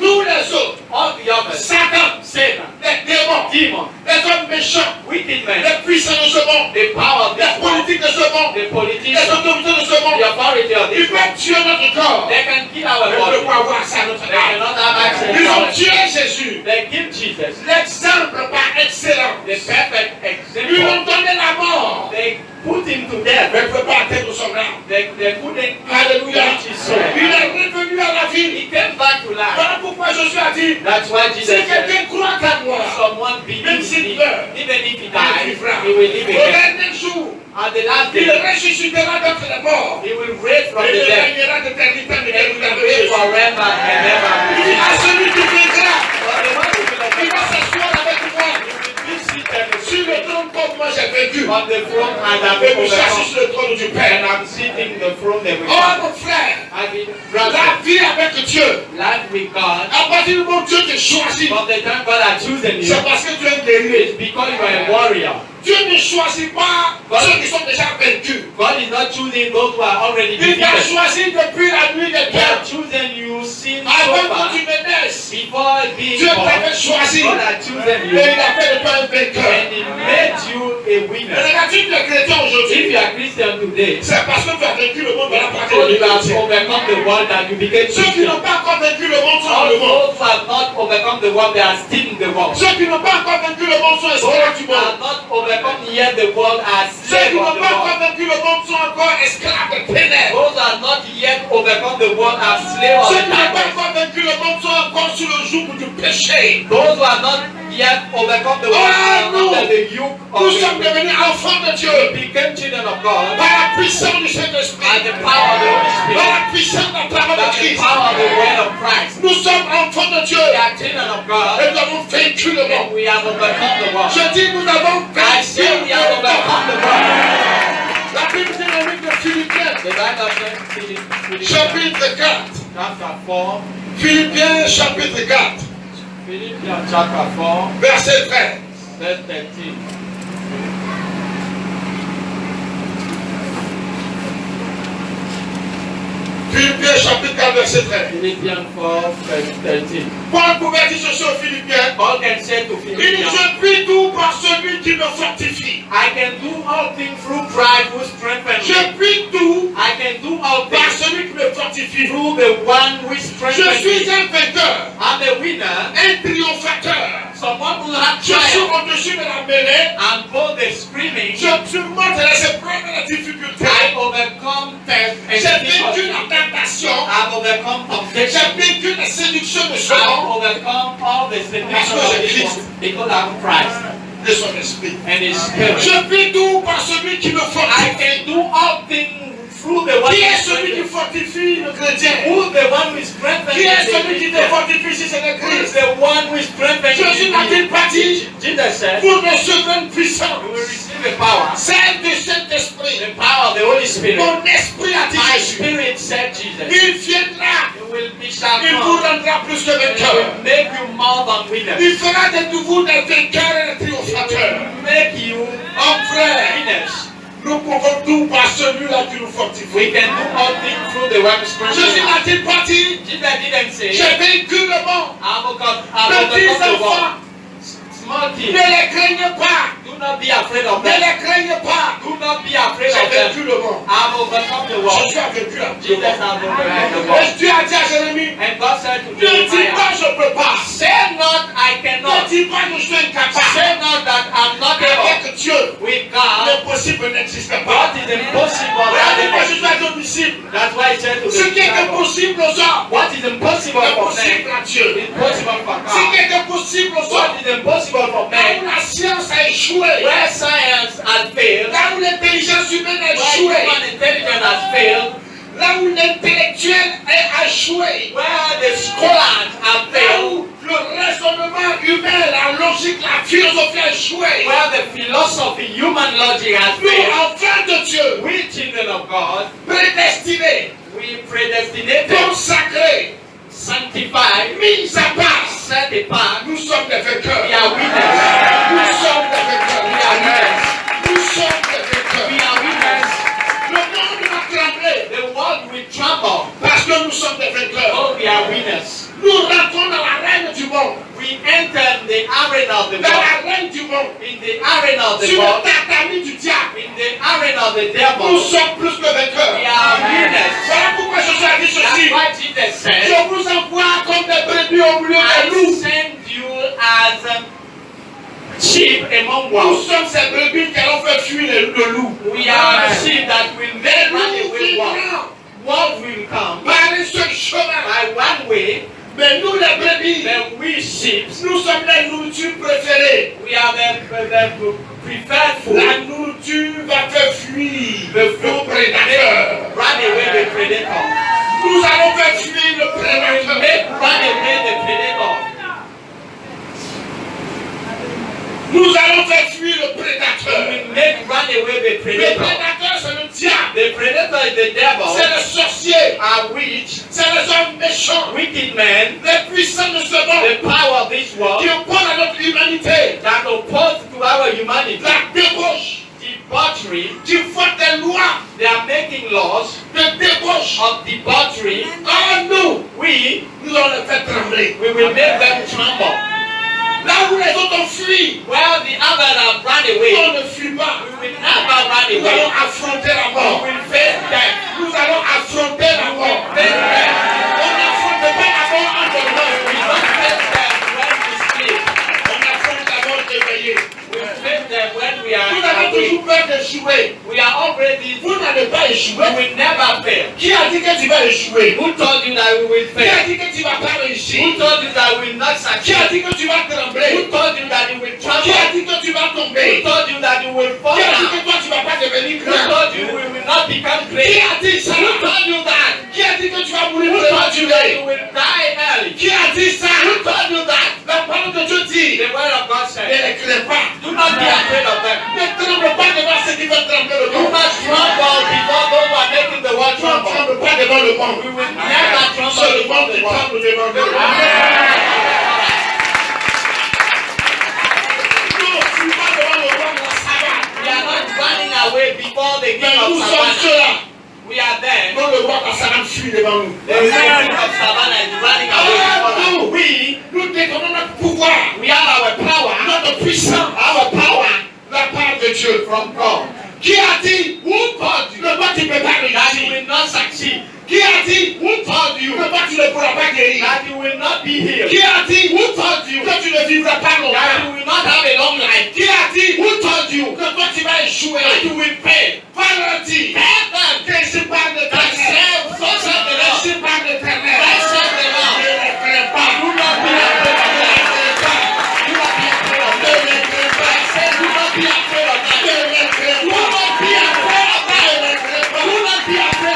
tous les autres, All the others, Satan, Satan, les démons, demons, les hommes méchants, wicked men, les puissants de ce monde, the power of les this world, politiques de ce monde, the les politicians, autorités de ce monde, the authority of ils this world, peuvent tuer notre corps. they can kill our Mais on ne peut body. pas avoir ça à notre They âme. cannot have access Ils to ont our tué Jésus. They killed Jesus. L'exemple par excellence. The perfect Ils lui ont example. donné la mort. They put him to death. Mais il ne peut pas atteindre son âme. They couldn't Alléluia. reach his soul. Il est revenu à la vie. He came back to life. Voilà pourquoi Jésus a dit, That's why si Jesus said, quelqu'un croit en moi, someone même believes s'il in me, meurt, even if he il dies, vivra. he will live Au again. dernier jour, At the last il day, ressuscitera d'entre les morts. he will raise from Et the il dead régnera d'éternité en and éternité will avec reign Jésus. forever and ever. Il dit à celui qui vivra, But the one who will il va s'asseoir avec moi be seated sur le trône comme moi j'ai vaincu. on the throne and I'm Et me chercher overcome. sur le trône du And Père. I'm sitting in the throne that we Oh mon frère, I've been la granted vie avec Dieu, life with God. à partir du moment où Dieu te choisit, From the time God has chosen you, c'est parce que tu es guéri. it's because you are a warrior. Dieu ne choisit pas ceux qui sont déjà vaincus. God is not choosing those who are already Il t'a defeated. choisi depuis la nuit des He has temps. chosen you since so Avant far. que tu me naisses, Before being Dieu born, t'avait choisi. God has chosen Et you il a fait de toi un vainqueur. and He made you a Et winner. regarde, tu es chrétien If aujourd'hui. you are Christian today, C'est parce que tu as vaincu le monde de la partie because de you have l'humanité. overcome the world that you became Ceux qui Christian. n'ont pas encore vaincu le monde sont dans All le monde. those who have not overcome the world, they are still in the world. Ceux qui n'ont pas encore vaincu le monde sont Those esclaves du who monde. have not overcome yet the world are Ceux qui slaves n'ont of the pas encore world. vaincu le monde sont encore esclaves de ténèbres. Those who have not yet overcome the world are slaves of Ceux the qui n'ont pas darkness. encore vaincu le monde sont encore sous le joug du péché. Those who have not yet overcome the world are under the yoke of Nous sommes the devenus enfants de Dieu became children of God par la puissance du by Saint-Esprit, the power of the Holy par Spirit, la puissance de la parole by de the Christ. power of the word of Christ. Nous sommes enfants de Dieu We are children of God et nous avons vaincu le and monde. we have overcome the world. Je dis, nous avons I say vaincu we have le monde. overcome the world. La Bible dit dans le livre de Philippiens, The Bible says Philippians chapitre 4. chapter 4, Philippiens, chapitre 4, Philippians chapter 4, verset 13. verse 13. Philippiens, chapitre 4, verset 13. Philippians 4, verse 13. Paul pouvait dire ceci aux Philippiens. Paul can say to Il dit, Philippians, je puis tout par celui qui me fortifie. I can do all things through Christ who strengthens Je me. puis tout I can do all par things celui qui me fortifie. through the one who Je strengthens suis me. un vainqueur, I'm a winner, un triomphateur. someone who has Je suis triumph au-dessus de la mêlée. and both the screaming. Je surmonte les épreuves et les difficultés. I overcome test and J'ai vaincu difficulty. la tentation. I've overcome J'ai temptation. vaincu la séduction de ce I've monde overcome all the seduction of this world because I'm Christ de son esprit. and His Spirit. Je puis tout par celui qui me I fortifie. can do all things through the one Qui who est is celui qui strengthening. fortifie le chrétien? Who the one who is Qui est strengthening celui qui the te Christian? fortifie si c'est le Who is Christ? the one who is strengthening Jésus n'a-t-il the pas dit Jesus said, pour recevoir une you will puissance, receive the power. celle du Saint-Esprit? The power of the Holy Spirit. Mon esprit a dit My Jésus. spirit said Jesus. Il viendra, You will be shall il vous come. rendra plus que It vainqueur. will make you more than winners. Il fera de vous des vainqueurs et des It triomphateurs. will make you Homme frère, winners. nous pouvons tout par celui-là qui nous We fortifie. can do all things through the one who strengthens Jésus us. n'a-t-il pas dit, Jesus didn't say, j'ai vaincu le monde. I've overcome Petits the world. enfants, Small ne kids, les craignez pas. do not be afraid of Ne them. les craignez pas. Do not be afraid J'ai of them. vaincu le monde. I've overcome the world. Jésus a vaincu le Jesus monde. has overcome the Et world. Dieu a dit à Jérémie, And God said to ne dis Jeremiah, pas je peux pas. say not I Ne cannot. dis pas je suis incapable. Say not that I'm not able. Avec Dieu, With God, l'impossible n'existe pas. what is impossible Voilà that pourquoi is Jésus a dit aux disciples, That's why he said to ce the qui est disciples, impossible aux hommes, what is impossible est for possible men à Dieu. is possible for Ce qui God. est impossible aux What hommes, is impossible for là où men, la science a échoué, where science has failed, là où l'intelligence humaine a where échoué, human intelligence has failed, là où l'intellectuel a échoué, where the scholars have là failed, où le raisonnement humain, la logique, la philosophie a échoué, where the philosophy, human logic has nous, failed, enfants de Dieu, we children of God, prédestinés, we predestinated, consacrés, sanctified, mis à part, set apart, nous sommes des vainqueurs. we are winners. Nous sommes des vainqueurs. We are winners. Nous sommes des vainqueurs. We are winners. Le monde va trembler The world will tremble. parce que nous sommes des vainqueurs. Oh, we are winners. Nous rentrons dans l'arène du monde. We enter the arena of the Dans world. l'arène du monde. In the arena of the Sur le world. tatami du diable. In the arena of the Nous devil. sommes plus que vainqueurs. We are winners. Voilà pourquoi Jésus a dit That's ceci. why Jesus said, Je vous envoie comme des brebis au milieu des I loups. send you as sheep among Nous wolves. sommes ces brebis qui allons faire fuir le loup. We are sheep that will Les make run loups away wolves. viendront Wolves will come par un seul chemin. by one way. Mais nous, les brebis, Then we sheep, nous sommes les nourritures préférées. we are the preferred food. La nourriture va faire fuir The le food prédateur. run away the predator. Nous allons faire fuir le We will prédateur. make run away the predator. Nous allons faire fuir le We prédateur. will make run away the Le predator. prédateur, c'est le diable. The predator is the C'est devil, le sorcier. a witch, C'est les hommes méchants. wicked man, Les puissants de ce monde the power of this world qui opposent à notre humanité. that oppose to our humanity, La débauche. debauchery. Qui font des lois They are making laws de débauche. of debauchery. Or nous, We allons les faire trembler. will make them tremble. Là où les autres ont fui, While the others have run away, on ne fuit pas. we will never run Nous allons away. affronter la We mort. will face death. Nous allons affronter la mort. Face death. On n'affronte pas la mort en We dormant. don't face death when we sleep. On affronte la mort éveillée. We face death when we are Vous avez awake. toujours peur d'échouer. We are already. Vous n'allez pas We échouer. will never fail. Qui a dit que tu vas échouer? Who told you that we will Qui a fail? dit que tu vas pas Who réussir? told you that we will not Qui a succeed? dit que tu vas Who trembler? told you that you will Qui a tremble? dit que tu vas Who tomber? told you that you will fall Qui a dit down? que toi tu vas pas devenir Who grand? told you we will not become Qui great? a dit ça? Who told you that? Qui a dit que tu vas mourir Who told you that you prématuré? will die early? Qui a dit ça? Who told you that? La parole de Dieu dit, The word of God ne said, les crains pas. do not be afraid of them. Ne tremble pas devant ce qui fait trembler le Do monde. not tremble before those who are making the world Ne tremble. tremble pas devant le monde. We will never tremble C'est le before monde the qui world. tremble devant le monde. Nous ne fuis pas devant le roi de la savane. We are not running away before the king Mais of nous sommes Savannah. ceux-là We are there. dont le roi de la savane fuit devant nous. The king of Savannah is running away before us. Nous, nous détenons notre pouvoir, We have our power, notre puissance, our power la part de Dieu. from God. Qui a dit, Who told you le roi tu ne peux pas that you réussir? will not succeed? Qui a dit, Who told you le roi tu ne pourras pas guérir? that you will not be healed? Qui a dit, Who told you que tu ne vivras pas that longtemps? you will not have a long life? Qui a dit, Who told you que toi tu vas échouer? that you will fail? Va leur dire, Tell them que je parle de that l'éternel. serve so serve the Lord. Je parle de l'éternel. That serve the Lord. Ne les crains pas. Do not be afraid of Ne them. les crains pas. Do not be afraid of Ne them. les crains pas. I said, do not be afraid of Ne them. les crains Do pas. not be afraid of Ne them. les crains pas. Do not be afraid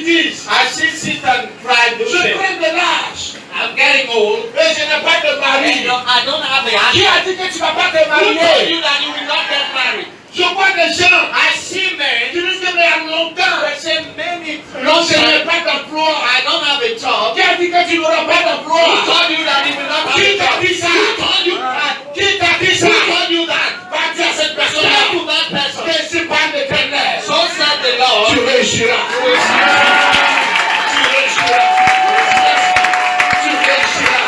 disent, I see sisters cry je those things. prends de l'âge I'm getting old. et je n'ai pas de And mari. I don't have a Qui husband. a dit que tu ne vas pas te Who told marier? you that you will not get married? Je vois des gens I see men. qui disent que mais il y a longtemps, They say many non, je n'ai long pas d'emploi. I don't have a job. Qui a dit que tu n'auras pas Who d'emploi? told you that you will not have Qui a t'a job? dit ça? Who told you that? Qui t'a dit ça? Who told you that? Va dire à cette Tell personne-là to that person. que c'est pas l'éternel. So said the Lord. Tu réussiras. You will succeed. Tu réussiras. Tu réussiras.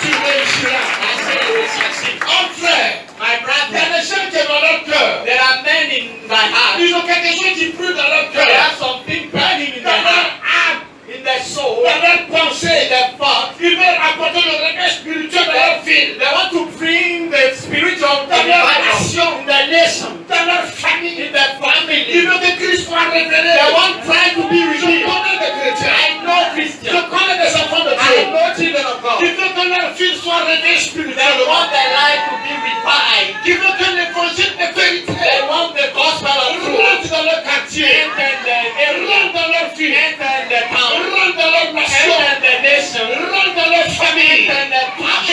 Tu réussiras. I say you will succeed. En frère, My il y a brother, des gens qui dans leur cœur. there are men in my heart. Ils ont quelque chose qui brûle dans leur They cœur. have something burning in Dans their leur heart, âme, in their soul, dans leur in pensée. their thought. Ils veulent apporter le réveil spirituel dans leur ville. They want to bring the spiritual Dans leur revival nation. in their nation, Dans leur famille. in their Ils family. veulent que Christ soit révélé. They want Christ to be Je revealed. connais des chrétiens. I know Je Christians. connais des enfants de I Dieu. know children of God. Qui veulent que leur fils soit réveillé They spirituellement. want their life to be revived. Qui veulent que l'évangile de vérité They want the gospel of truth. rentre dans leur quartier. Enter the area, Rentre dans leur ville. enter the town, Rentre dans leur nation. enter the nation, Rentre dans leur famille. enter the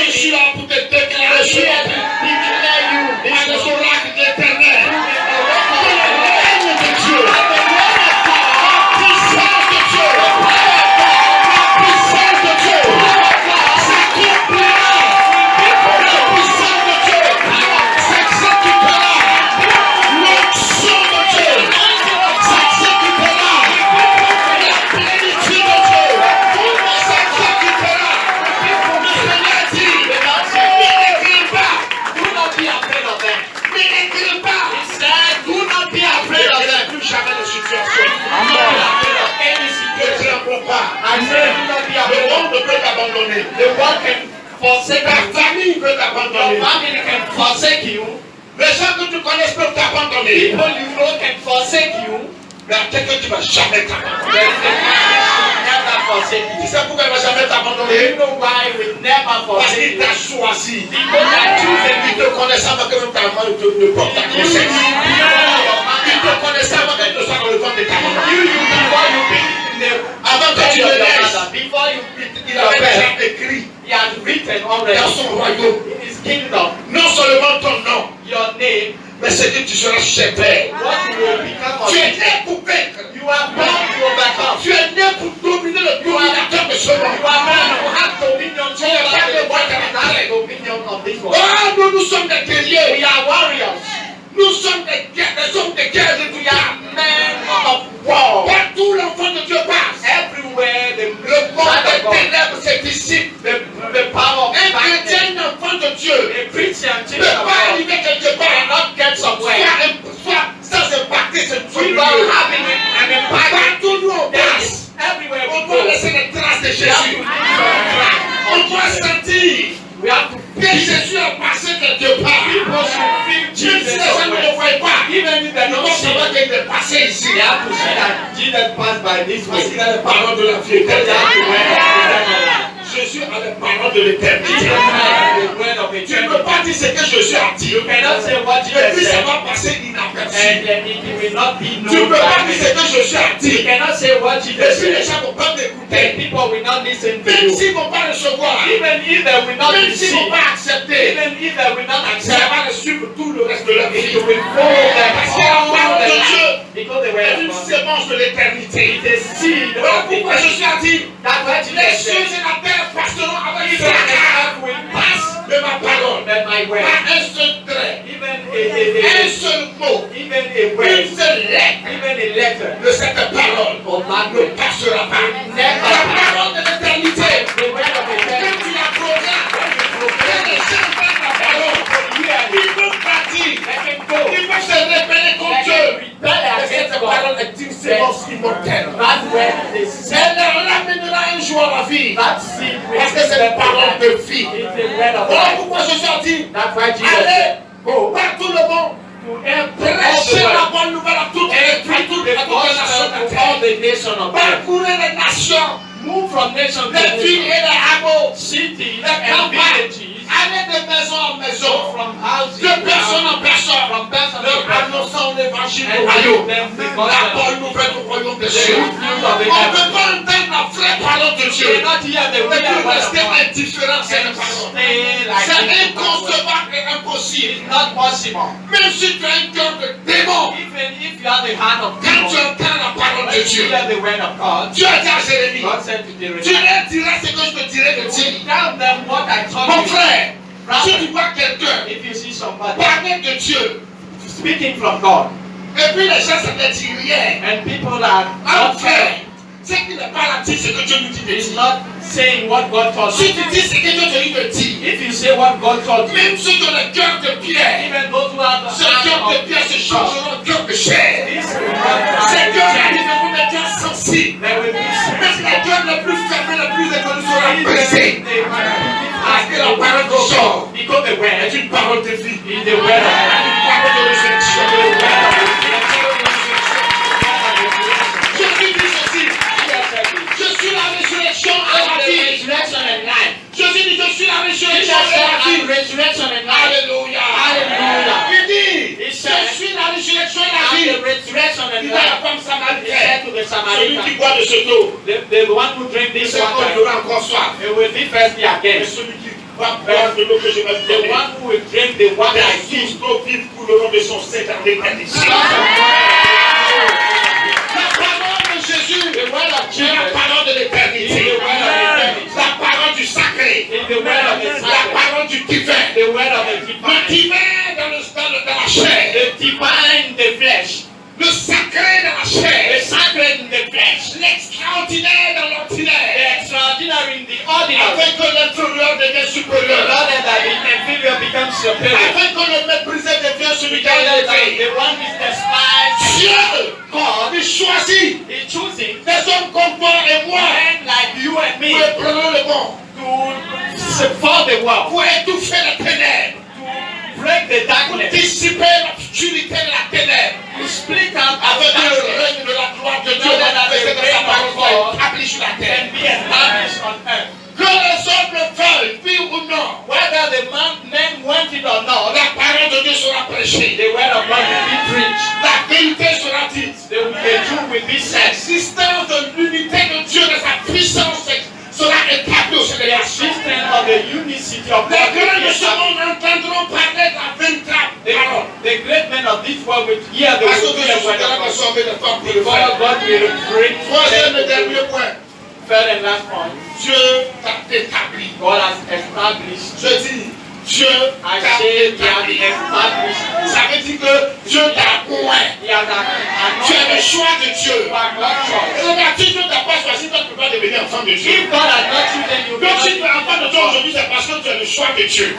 Je suis family. là pour te déclarer I'm ce here matin. to declare you Par this les morning. oracles d'éternel. The Le word of God. règne de Dieu. And the word of God. La puissance de Dieu. La puissance de Dieu. S'accomplira. La puissance de Dieu s'exécutera. L'onction de Dieu s'exécutera. La plénitude de Dieu s'exécutera. Le Seigneur dit, ne crains pas, Do not be afraid of them. ne crains pas. He said, do not be afraid of Ne them. plus jamais de situation. Do not be afraid of any Ne situation. tremble pas. I said, do not be Le afraid of monde peut t'abandonner. the world can forsake Ta you. famille peut Your t'abandonner. family can forsake you. Les gens que tu connais peuvent t'abandonner. People you know can forsake you. Mais à quelqu'un qui ne va jamais t'abandonner. There is a man who will never forsake Tu you. sais pourquoi il ne va jamais Do t'abandonner? you know why he will never Parce forsake qu'il you? t'a choisi. Because I choose Il him. te connaissait avant que même ta maman ne porte ta You grossesse. Il te before connaissait avant qu'elle ne soit dans le ventre de ta maman. you been in the Avant que tu belly ne of your naisses, mother. Before you il avait déjà écrit he has written dans already son royaume. in his kingdom Non seulement ton nom, your name, mais c'est que tu seras chef-père. what you will become of Tu es it. né pour vaincre. You are born to overcome. Tu es né pour dominer le dominateur de ce You monde. are born to have dominion Tu n'es pas over le the roi world de and la have terre. dominion of this world. Oh, nous sommes des guerriers. We are warriors. Nous sommes des hommes de guerre de We are men of war. Partout l'enfant de Dieu passe. Everywhere the Le monde child des of God, ténèbres se dissipe. the power of Un darkness. chrétien, un enfant de Dieu, A Christian ne child peut of pas God arriver quelque part, cannot get somewhere soit sans impacter ce without lieu. having an impact. Partout où on There passe, is everywhere on we doit go. laisser des traces de We have to Jésus. leave some track On of doit Jesus. sentir We have to que Jésus a passé quelque part. people should feel Même si Jesus les gens ne le somewhere. voient pas, Even if they ils don't vont see savoir it, qu'il est passé ici. they have to see that Jesus passed by this Parce way. qu'il a les paroles de la vie Because they have éternelle. the word of eternal life. Jésus a les paroles de Jesus l'éternité. has the word of Tu ne eternal peux life. pas dire ce que Jésus a dit. You cannot say what Et puis Jesus ça said va passer inaperçu. and then it will not be Tu ne known peux pas by dire ce men. que Jésus a You dit. cannot say what Et Jesus puis les said gens ne vont pas and m'écouter. people will not listen to Même you. s'ils ne vont pas recevoir. Even if they will not Même s'ils ne vont receive, pas accepter. even if they will not Ça accept, va les suivre tout le reste de leur it vie. will follow them Parce que la all parole the de life. Dieu Because the est word une of God sémence de l'éternité. is a seed Voilà of pourquoi eternity. Jésus a dit, That's why les Jesus cieux said, et la terre passeront avec "Even une the fracas. earth will pass, Mais ma parole, but my word, pas un seul trait, even un seul mot, even a une word, seule lettre even a letter de cette parole of my ne word, passera pas. never La pass." parole de l'éternité, The word of quand eternity. tu la proclames, quand les gens entendent la parole, ils peuvent partir, Let him go. ils peuvent se révéler contre Let Dieu. him rebel Et against cette God. parole est une sémence immortelle. That word is Elle leur amènera un jour à la vie. that seed will Parce que c'est une parole de vie. It's the word of Voilà life. pourquoi Jésus a dit, That's why Jesus allez said, go par tout le monde, to every all the prêchez la world. bonne nouvelle à toutes And les preach toutes the les nations de gospel to la all terre. the nations of earth. Parcourez les nations, Move from nation to les villes nation, et les hameaux. cities Les and campagnes. villages. Aller de maison en maison, from house de personne en personne, from person to leur person, annonçant l'évangile du and royaume. give them the La gospel. bonne nouvelle du royaume de The Dieu. good news of the On ne heaven. peut pas entendre la vraie parole de You Dieu. cannot hear the Et real puis word of rester God indifférent à cette and parole. stay like C'est this. inconcevable et impossible. It's not possible. Même si tu as un cœur de démon, Even if you have the heart of quand tu God, entends la parole de when you Dieu, hear the word of God, Dieu a dit à Jérémie, God said to tu Jeremiah, leur diras ce que je te dirai de ti. tell them what I told Mon you. frère, si Brother, tu vois quelqu'un if you see somebody parler de Dieu, speaking from God, et puis les gens ça ne dit rien, and people are un not frère, c'est qu'il n'est pas là, dit ce que Dieu nous dit de is dire. not saying what God told Si you. tu dis ce que Dieu te dit de dire, If you say what God told you, même ceux qui ont le cœur de pierre, even those who have the ce cœur de heart pierre of se God, changeront en cœur de chair. this will not Ces be cœurs changed. deviendront des cœurs sensibles. There will be Même les cœurs les plus fermés, les plus éconnus seront brisés. Parce que la parole qui sort because the word est une parole de vie, is the word of God. une parole de résurrection. The word of resurrection. Jésus dit ceci, je suis la résurrection et la The vie. resurrection and life. Jésus dit, je suis la Jesus résurrection et said, la I'm vie. resurrection and life. Alléluia. Hallelujah. Il dit, He je said, suis la résurrection et la I'm vie. the resurrection and Il dit à la life. femme He samaritaine, said to the celui qui Samaritan, boit de cette eau, the one who drink this c'est encore, il water, aura encore soif. it will be thirsty Mais again. celui qui va boire de l'eau que je vais lui The donner, one who will drink the water I des give. sources d'eau vive couleront de son sein dans l'éternité. La parole de Jésus, The word of c'est la Jesus parole de is l'éternité. the word of eternity. La parole du sacré. Is the word of the La sacred. parole du divin. The word of the Le divine. divin dans la chair. The divine in the flesh. Le sacré dans la The chair. sacred in the flesh. L'extraordinaire dans The l'ordinaire. extraordinary in the ordinary. Afin que l'inférieur devienne In supérieur. order that the inferior becomes superior. Afin que le méprisé devienne celui In qui a order that élevé. the one is despised. Dieu, God il choisit is choosing des hommes comme toi et moi men like you and me pour prendre le bon, to for the world, pour étouffer les ténèbres, to break the pour darkness, dissiper l'obscurité de la ténèbre. to split out Avec the le darkness règne de la gloire de Dieu manifesté dans sa parole soit établi sur la terre. and be established on earth. Que les hommes le veulent, oui ou non, Whether the men want it or not, la parole de Dieu sera prêchée. the word of God will be preached. La vérité sera dite. The truth will be said. L'existence de l'unité de Dieu, de sa puissance sera établie au sein The des nations. existence of the unicity of Les God will grands be de ce established. monde entendront parler de la véritable parole. The great men of this world will hear the Parce que word Dieu of sera God. sauvé de temps pour le Before faire. God will bring Troisième et them dernier to point. third and last point. Dieu t'a établi. God has established. Je dis, Dieu I t'a say He has établi. established. Ça veut dire que Dieu t'a oint. He has Tu es le anointed choix de Dieu. you are God's choice. Regarde, si Dieu t'a pas choisi, toi tu peux pas devenir enfant de Dieu. If God has not chosen you, Donc si God tu es enfant de Dieu aujourd'hui, c'est parce que tu es le choix de Dieu.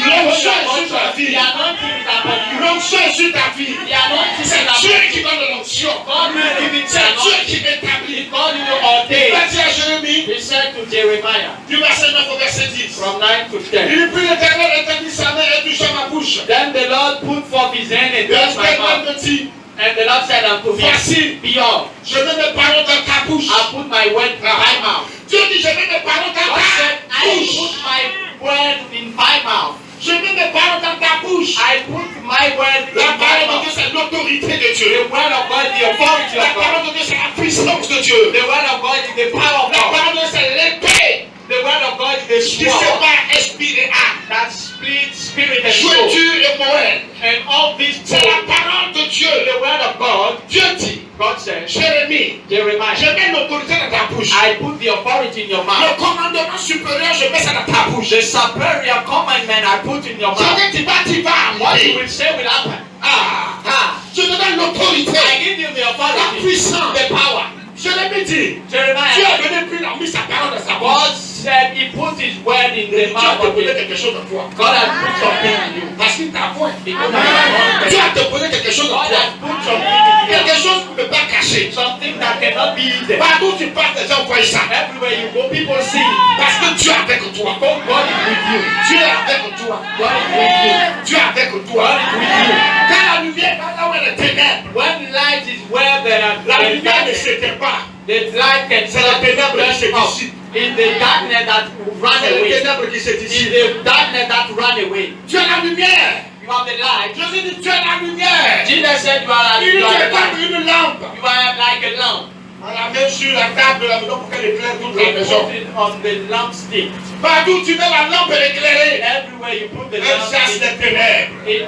L'onction est sur ta vie. The anointing is upon you. L'onction est sur ta vie. The anointing is C'est upon Dieu you. qui donne l'onction. God will give it to C'est Dieu you. qui m'établit. God will Il ordain. a dit à Jérémie, He said to Jeremiah du verset 9 au verset 10. from 9 to 10. Il prit l'Éternel, étendit sa main et toucha ma bouche. Then the Lord put forth his hand and Et touched my l'Éternel mouth. me dit, And the Lord said unto me, voici, behold, je mets mes paroles dans ta bouche. I put my word in thy mouth. Dieu dit, je mets mes paroles dans God said, ta I bouche. put my word in thy mouth. Je mets mes paroles dans ta bouche. I put my word in La thy parole de mouth. Dieu, c'est l'autorité de The Dieu. word of God is the authority La of God. parole de Dieu, c'est la puissance de Dieu. The word of God is the power of La God. parole de Dieu, c'est l'épée The word of God is the qui sword sépare esprit et âme. that splits spirit and soul. Jointure et moelle. And all these C'est la parole de Dieu. the word of God, Dieu dit, God says, Jérémie, Jeremiah, je mets l'autorité dans ta bouche. I put the authority in your Le mouth. commandement supérieur, je mets ça dans ta bouche. The superior commandment I put in your Je mouth. dis, tu vas What you arriver. will say will happen. Ah, je te donne l'autorité, I give you the la authority, puissance. the power. Jérémie dit, Dieu Jeremiah, est venu puis il a mis sa parole dans sa God bouche. said He put His word in Dieu the a mouth of déposé you. quelque chose en toi. God has put something in you. Parce qu'il t'a point. Because He has anointed Dieu you. a déposé quelque chose en God toi. has put something in you. Quelque chose qu'on ne peut pas cacher. Something that cannot be hidden. Partout où tu passes, les gens voient ça. Everywhere you go, people see it. Parce que Dieu est avec toi. Because God is with you. Dieu est avec toi. God is with you. Dieu est avec toi. God is with you. Quand la lumière va là où elle est ténèbres, When light is where there are la lumière ne darkness, s'éteint pas. the light can C'est la ténèbre qui se turn off. dissipe. In the darkness that ran C'est les away. ténèbres qui se In dissipent. the darkness that ran away. Tu es la lumière. You are the light. Jésus dit, tu es la lumière. Jesus said you are Il dit, tu the es light. comme une lampe. You are like a lamp. On la met sur la table de la maison pour qu'elle éclaire toute la We maison. put it on the lampstick. Partout tu mets la lampe éclairée. Everywhere you put the Elle chasse lamp, les ténèbres. it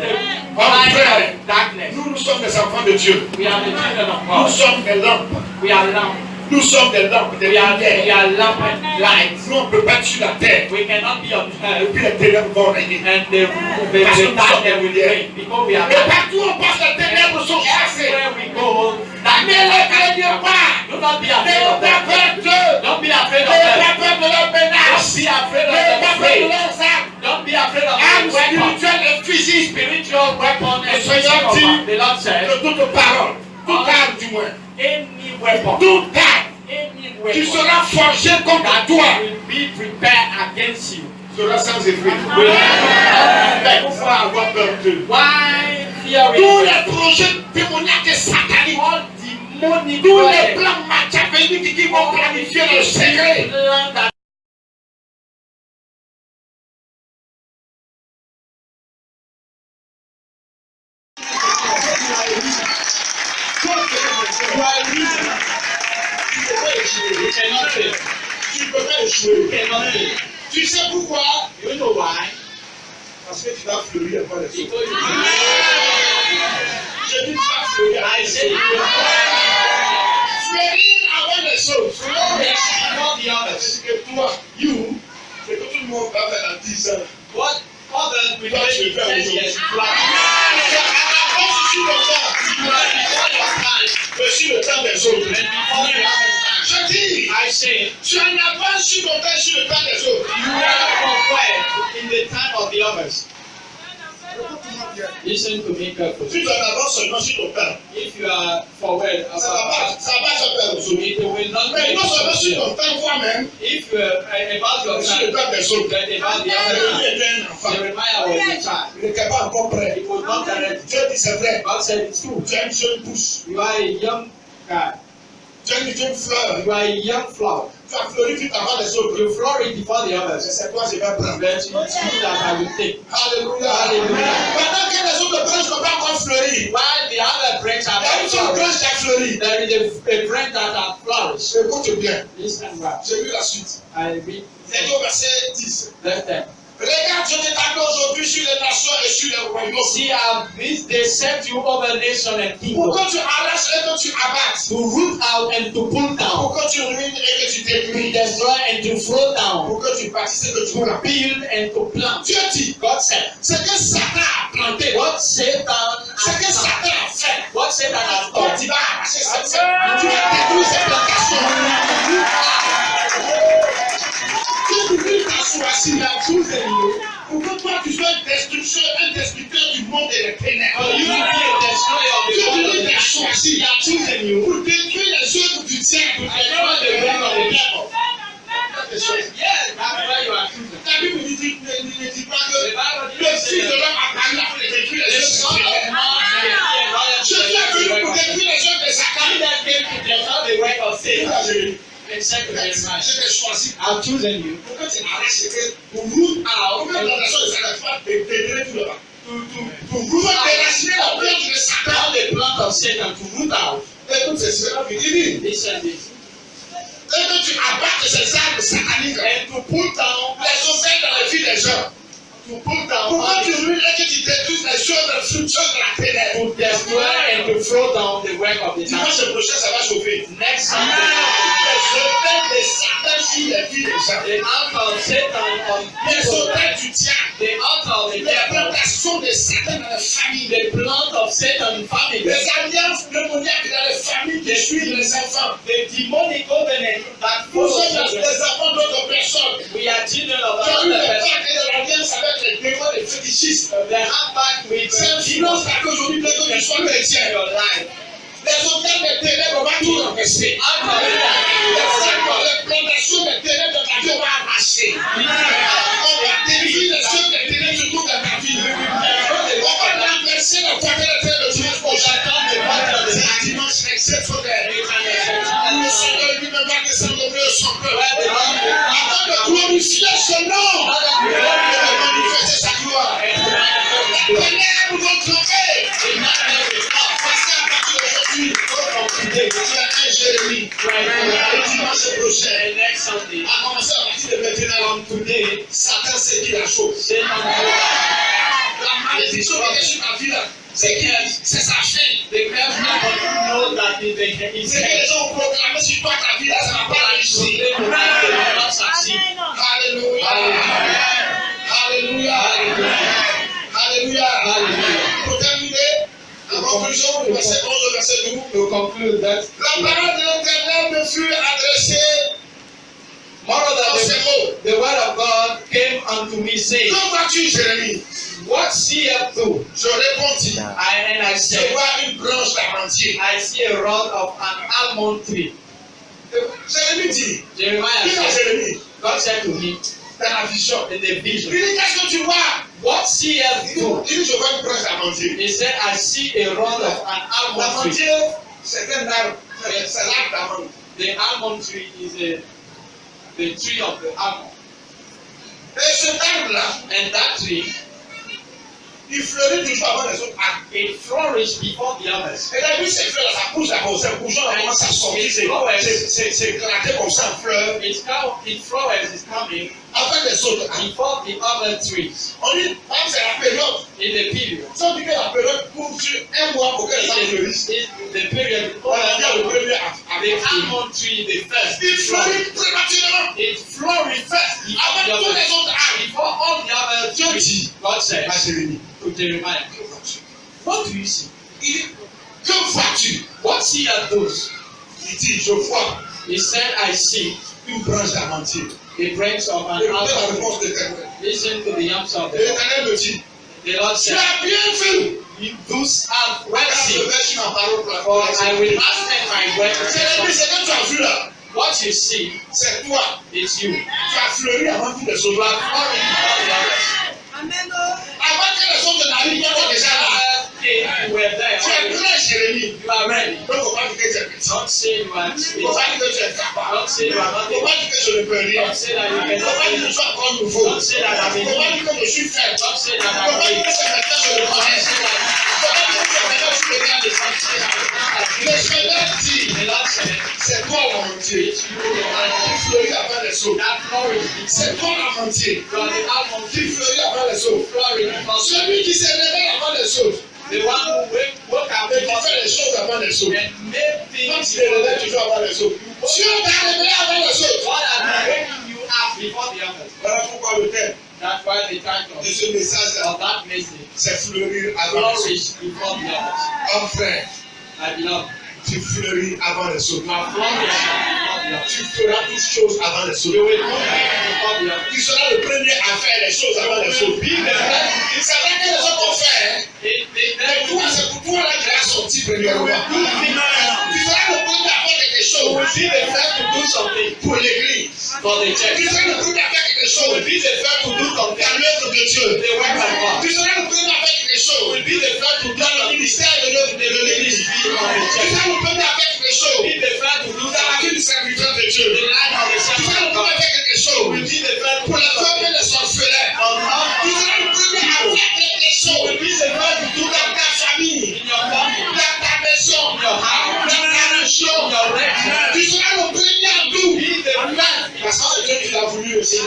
Oh, light frère. of darkness. Nous sommes des enfants de Dieu. We are the children of Nous God. sommes des lampes. We are lamp. Nous sommes des lampes, des We are lumières. lamp and lights. Nous on ne peut pas sur la terre. We cannot be on Et earth puis les ténèbres vont régner. and the darkness will reign because we are Et light. partout où on passe, les ténèbres sont chassées. Everywhere we go, Mais darkness ne will craignez pas. do not be afraid N'ayez of pas them. peur d'eux. Don't be afraid of N'ayez pas them. peur de leur Don't menace. be afraid of N'ayez them. pas peur de leurs armes. Don't be afraid of Armes the weapon. spirituelles et physiques. Spiritual weapon and Seigneur physical dit weapon. The Lord said, de toute parole, toute arme du moins, any weapon, toute arme any qui weapon sera forgée contre that toi will be prepared against you sera sans effet. will Mais not pourquoi avoir peur d'eux? Why fear Tous it? les projets démoniaques et sataniques, All demonic tous les projects, plans machiavéliques qui vont planifier le secret, plan that you cannot fail. Tu peux pas échouer. You cannot fail. Tu sais pourquoi? you know why? Parce que tu vas fleurir avant les autres. Because Je dis tu vas fleurir. I said you will Fleurir avant les autres. not the others. C'est que toi, you, c'est que tout le monde va faire à 10 ans. What others will Toi, make tu you le fais 10 years aujourd'hui. flat. Je suis le temps des autres. And before you have time, Je dis, I say tu en avances sur ton temps, sur le temps des autres. you are forward in the time of the others. Listen to me carefully. Si tu en avances seulement sur ton temps, If you are forward ça va about pas te faire aujourd'hui. it will not Mais make non seulement sur you. ton temps toi-même, If you are about your sur le time, temps des autres. that about the Jérémie other, était un enfant. Jeremiah was a child. Il n'était pas encore prêt. He was not ready. Dieu dit c'est vrai. God said it's true. Tu es une jeune pousse. You are a young guy. Tu es une jeune fleur. You are a young flower. Tu as fleuri vite avant les autres. You flourish before the Et others. c'est toi je vais prendre. But it's you that I will take. Alléluia. Alléluia. Pendant que les autres branches n'ont pas encore fleuri, While the other branches il y a une seule are branche qui a fleuri. there is a branch that has flourished. Écoute bien. Listen well. J'ai lu la suite. I read C'est au verset 10. that time. Regarde, je t'établis aujourd'hui sur les nations et sur les royaumes. See, this they set you over nation and Pour people que tu arraches et que tu abattes. to root out and to pull down, Pour que tu ruines et que tu to détruis. destroy and to throw down, Pour que tu bâtisses et que tu moulins. build and to plant. Dieu dit, God said, ce que Satan a planté, what Satan ce que has done, Satan a fait, what Satan has quand done, tu vas arracher cette terre, tu vas détruire cette plantation. Tu brûles ta choisi, la chose est liée. Pour que toi tu sois un destructeur du monde et des ténèbres. you will be a destroyer of the Dieu world. brûle ta choisi, He has chosen you pour détruire les œuvres du diable, pour destroy the détruire work of the les devil. Yes, that's why you are chosen. La Bible ne dit pas The que Bible le didn't Fils say de that l'homme a parlé pour détruire les the œuvres Son du of diable. Man may be a liar. Je suis venu pour détruire les œuvres de He Satan. that came to destroy the work of Satan. In second Je Jeremiah, t'ai choisi I've chosen you pour que tu arraches ce que pour root out, pour que la nation de Satan soit détruite tout là-bas. Pour root déraciner la branche de Satan. all the plant of Satan to root out. Écoute, c'est ce qu'il dit. Listen this. Et que tu abattes ces arbres sataniques And to pull down, les offres dans la vie des gens. to pull down, Pour all que tu the- ruines et que tu détruises les choses de la ténèbre. to destroy and to throw down the work of the Dimanche devil. prochain, ça va chauffer. Next Sunday, Les offres de Satan sur les vies des gens. the altar of Satan on Les people, offres du diable. the altar of the Les devil, plantations de Satan dans les familles. the plant of Satan family, Les alliances démoniaques dans les familles qui suivent les enfants. the demonic covenant that Nous follows sommes children. les enfants d'autres personnes. We are children of Qui ont eu le another person. pacte et de l'alliance avec les démons et les fétichistes. They have back with C'est influence à qu'aujourd'hui, dès que tu sois chrétien, your life. les hôtels des ténèbres vont tout renverser. Les plantations des ténèbres dans ta vie, on va arracher. On va détruire les œuvres des ténèbres surtout dans ta vie. On va renverser la foi de la terre de dimanche prochain. C'est un dimanche exceptionnel. Le Seigneur lui-même va descendre au milieu de son peuple. lundi, Try le to dimanche prochain, and next Sunday. à commencer à partir de maintenant, From today, Satan sait qui la chose. Satan La malédiction qui est sur ta vie là, c'est sa fin. the curse nobody knows that is C'est que les gens ont proclamé sur toi ta vie là, ça n'a pas réussi. Alléluia. Alléluia. Alléluia. Pour terminer, en conclusion, le verset 11 au verset 12. to conclude that La parole de l'Éternel me fut adressée moreover dans ces mots. the word of God came unto me saying, Que vois-tu, Jérémie? what seest thou? Je répondis. And I Je said, vois une branche d'amandier. I see a rod of an almond tree. Jérémie dit. Jeremiah Dis à said, Jérémie. God said to me Dans la vision. in the vision, Il dit, qu'est-ce que tu vois? what seest thou? Il dit, je vois une branche d'amandier. He said, I see a rod of an almond tree. L'amandier, c'est un arbre. C'est l'arbre d'amande. The almond tree is the tree of the almond. Et cet arbre-là, And that tree, il fleurit toujours avant les autres arbres. it flourished before the others. Et la vie, c'est fait, ça pousse d'abord, c'est bougeant, ça commence à sortir, c'est éclaté comme ça en fleurs. It flowers is coming Avant les autres arbres. before the other trees. On dit, c'est la période. In the period. Si on dit que la période couvre sur un mois pour que les arbres fleurissent, The period on a dit le premier the almond tree, the first, il fleurit prématurément. it flourished first before the Avant tous others. les autres arbres. Before all the other Dieu trees, dit God said à Jérémie, to Jeremiah, que vois-tu? what do you see? Il dit, que vois-tu? What see are those? Il dit, je vois He said, I see une branche d'amandier. the branch of an Écoutez la almond réponse tree. de l'Éternel. Listen to the answer of the Lord. L'Éternel me dit, The Lord tu said, as bien fait. those are well Regarde, je seen, vais sur ma parole pour for la I will not stand my word to Jérémie, perform. c'est que tu as vu là. What you see, C'est toi. it's you. Tu as fleuri avant tous les You autres. are flowering before the others. Avant que les autres n'arrivent, toi, tu es déjà là. You were there. Tu es prêt, Jérémie. You are ready. Donc, faut pas dire que tu es petit. Don't say you are Faut pas dire que tu es capable. Don't say you are not Faut pas dire que je ne peux rien. Don't say that you Faut pas dire que cannot. je suis encore nouveau. Don't say that I'm Faut pas in. dire que je suis faible. Don't say that Faut I'm pas dire weak. que c'est maintenant que je le connais. Faut pas dire que maintenant tu me regardes et le Seigneur dit, The Lord said, c'est toi l'amentier. it's you, the Qui almond. fleurit avant les autres. That flowering, C'est toi l'amentier. you are the almond Qui tree. fleurit avant les autres. Flowering before the Celui qui se réveille avant les autres. The one who woke up Et qui before fait les choses avant les autres. and made Quand things tu te réveilles before toujours avant les autres. Dieu t'a réveillé avant les autres. God has been waking you up before the others. Voilà pourquoi le thème That's why the de title ce message of that message, c'est fleurir avant les autres. flourish before the others. Homme frère, My beloved, tu fleuris avant les autres. you are flourishing before the others. Tu feras toutes choses avant les You autres. will do things before the others. Tu seras le premier à faire les choses avant les autres. C'est vrai que les autres ont fait. Mais toi, c'est pour toi là qui as sorti premièrement. Tu seras le premier à faire quelque chose. Be the first to do something Pour l'église. for the Tu church. seras le premier à faire quelque chose. Be the first to do Dans something l'œuvre de Dieu. the work of God. Tu seras le premier à faire quelque chose. Be the first to do Dans le ministère de l'église. something on the Tu church. seras le premier à faire quelque chose. Be the first to do Dans la vie something du serviteur de Dieu. in the life of the Tu seras servant le of premier à God. faire quelque chose. Be the first to Pour do la something famille des orphelins. on Tu earth. seras le premier à faire quelque chose. Be the first to do Dans that ta famille. in your family, Dans ta maison. in your house, Dans ta région. in your region. Tu seras le premier à tout. Be the first. Parce que Dieu qui l'a voulu aussi.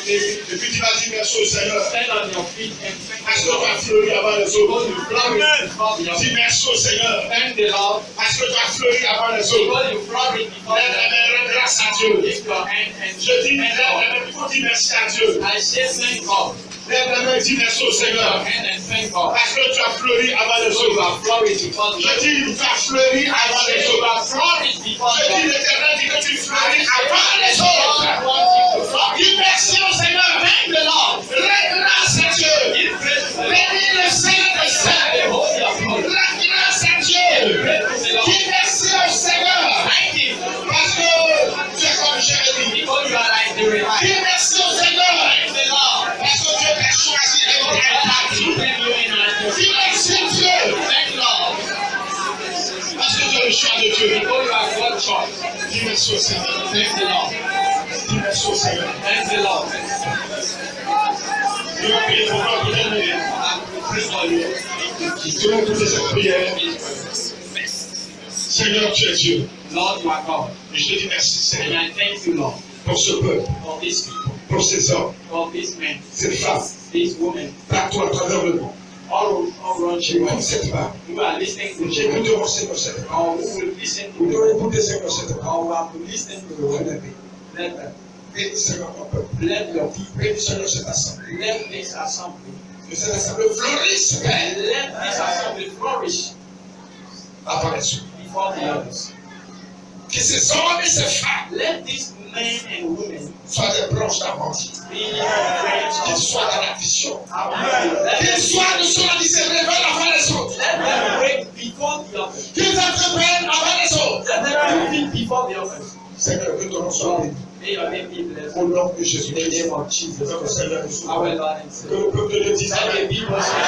Et puis tu vas dire merci au Seigneur. Stand on your feet and Parce thank que the tu Lord. as fleuri avant les Because autres. you flourish before the Dis others. merci au Seigneur. Thank the Lord. Parce que tu as fleuri avant les autres. Because you flourish before the others. Rends grâce à Dieu. Lift your hand and Je dis, thank God. il faut dire merci à Dieu. I say thank God. Lève la main et dis merci au Lift your Seigneur. hand and thank God. Parce que tu as fleuri avant les So you autres. are flourished before the Je others. dis, tu as fleuri I avant say les you autres. are flourished before Je the dis, others. l'Éternel dit que tu I fleuris say avant les God autres. wants you to flourish. Dis merci au Seigneur. Thank the Lord. Rends grâce à Dieu. Give praise to the Lord. Bénis le Saint des Thank Saints. the Holy of Holies. Rends grâce à Dieu. Praise to the Lord. Dis merci au Seigneur. Thank Him. Parce que tu es comme Jérémie. Because you are like the Jeremiah. Dis merci au Seigneur. Thank the Lord. Parce que Dieu t'a choisi et God t'a has établi. chosen you in our Dis merci Dieu. Thank the Lord. Parce que tu es le choix de Dieu. Because you are God's choice. Dis merci au Seigneur. Thank the Lord. Dis merci au Seigneur. Thank the Lord. Dieu va prier pour toi pour terminer. I will pray for you. Dieu va écouter cette prière. Seigneur, tu es Dieu. Lord, you are God. Et je te dis merci, And Seigneur, I thank you, Lord, pour ce peuple, for these people, pour ces hommes, for these men, ces femmes, these women, partout à travers le monde. all around the J'écoute world cette femme. who are listening to you, J'écouterai, Seigneur, cette femme. or who will listen Vous to devez you, écouter, Seigneur, cette femme. or who have to listen to you. Let them. Bénis, Seigneur, mon peuple. Let your people, Bénis, Seigneur, cette assemblée. let this assembly, Que cette assemblée fleurisse, Père, let this assembly flourish avant les autres. before the others. Que ces hommes et ces femmes Let these men and women soient des branches d'amande. be friends Qu'ils of soient dans la vision. Let Qu'ils them soient de ceux qui se révèlent avant les autres. break before the others. Qu'ils entreprennent avant les autres. Let them do it before the others. Seigneur, que ton nom soit béni. May your name be blessed. Au nom de In the Jésus-Christ. name of Jesus Notre Christ, Seigneur, nous our souverains. Lord and Que Savior. le peuple de Dieu dise Let Amen. the people say,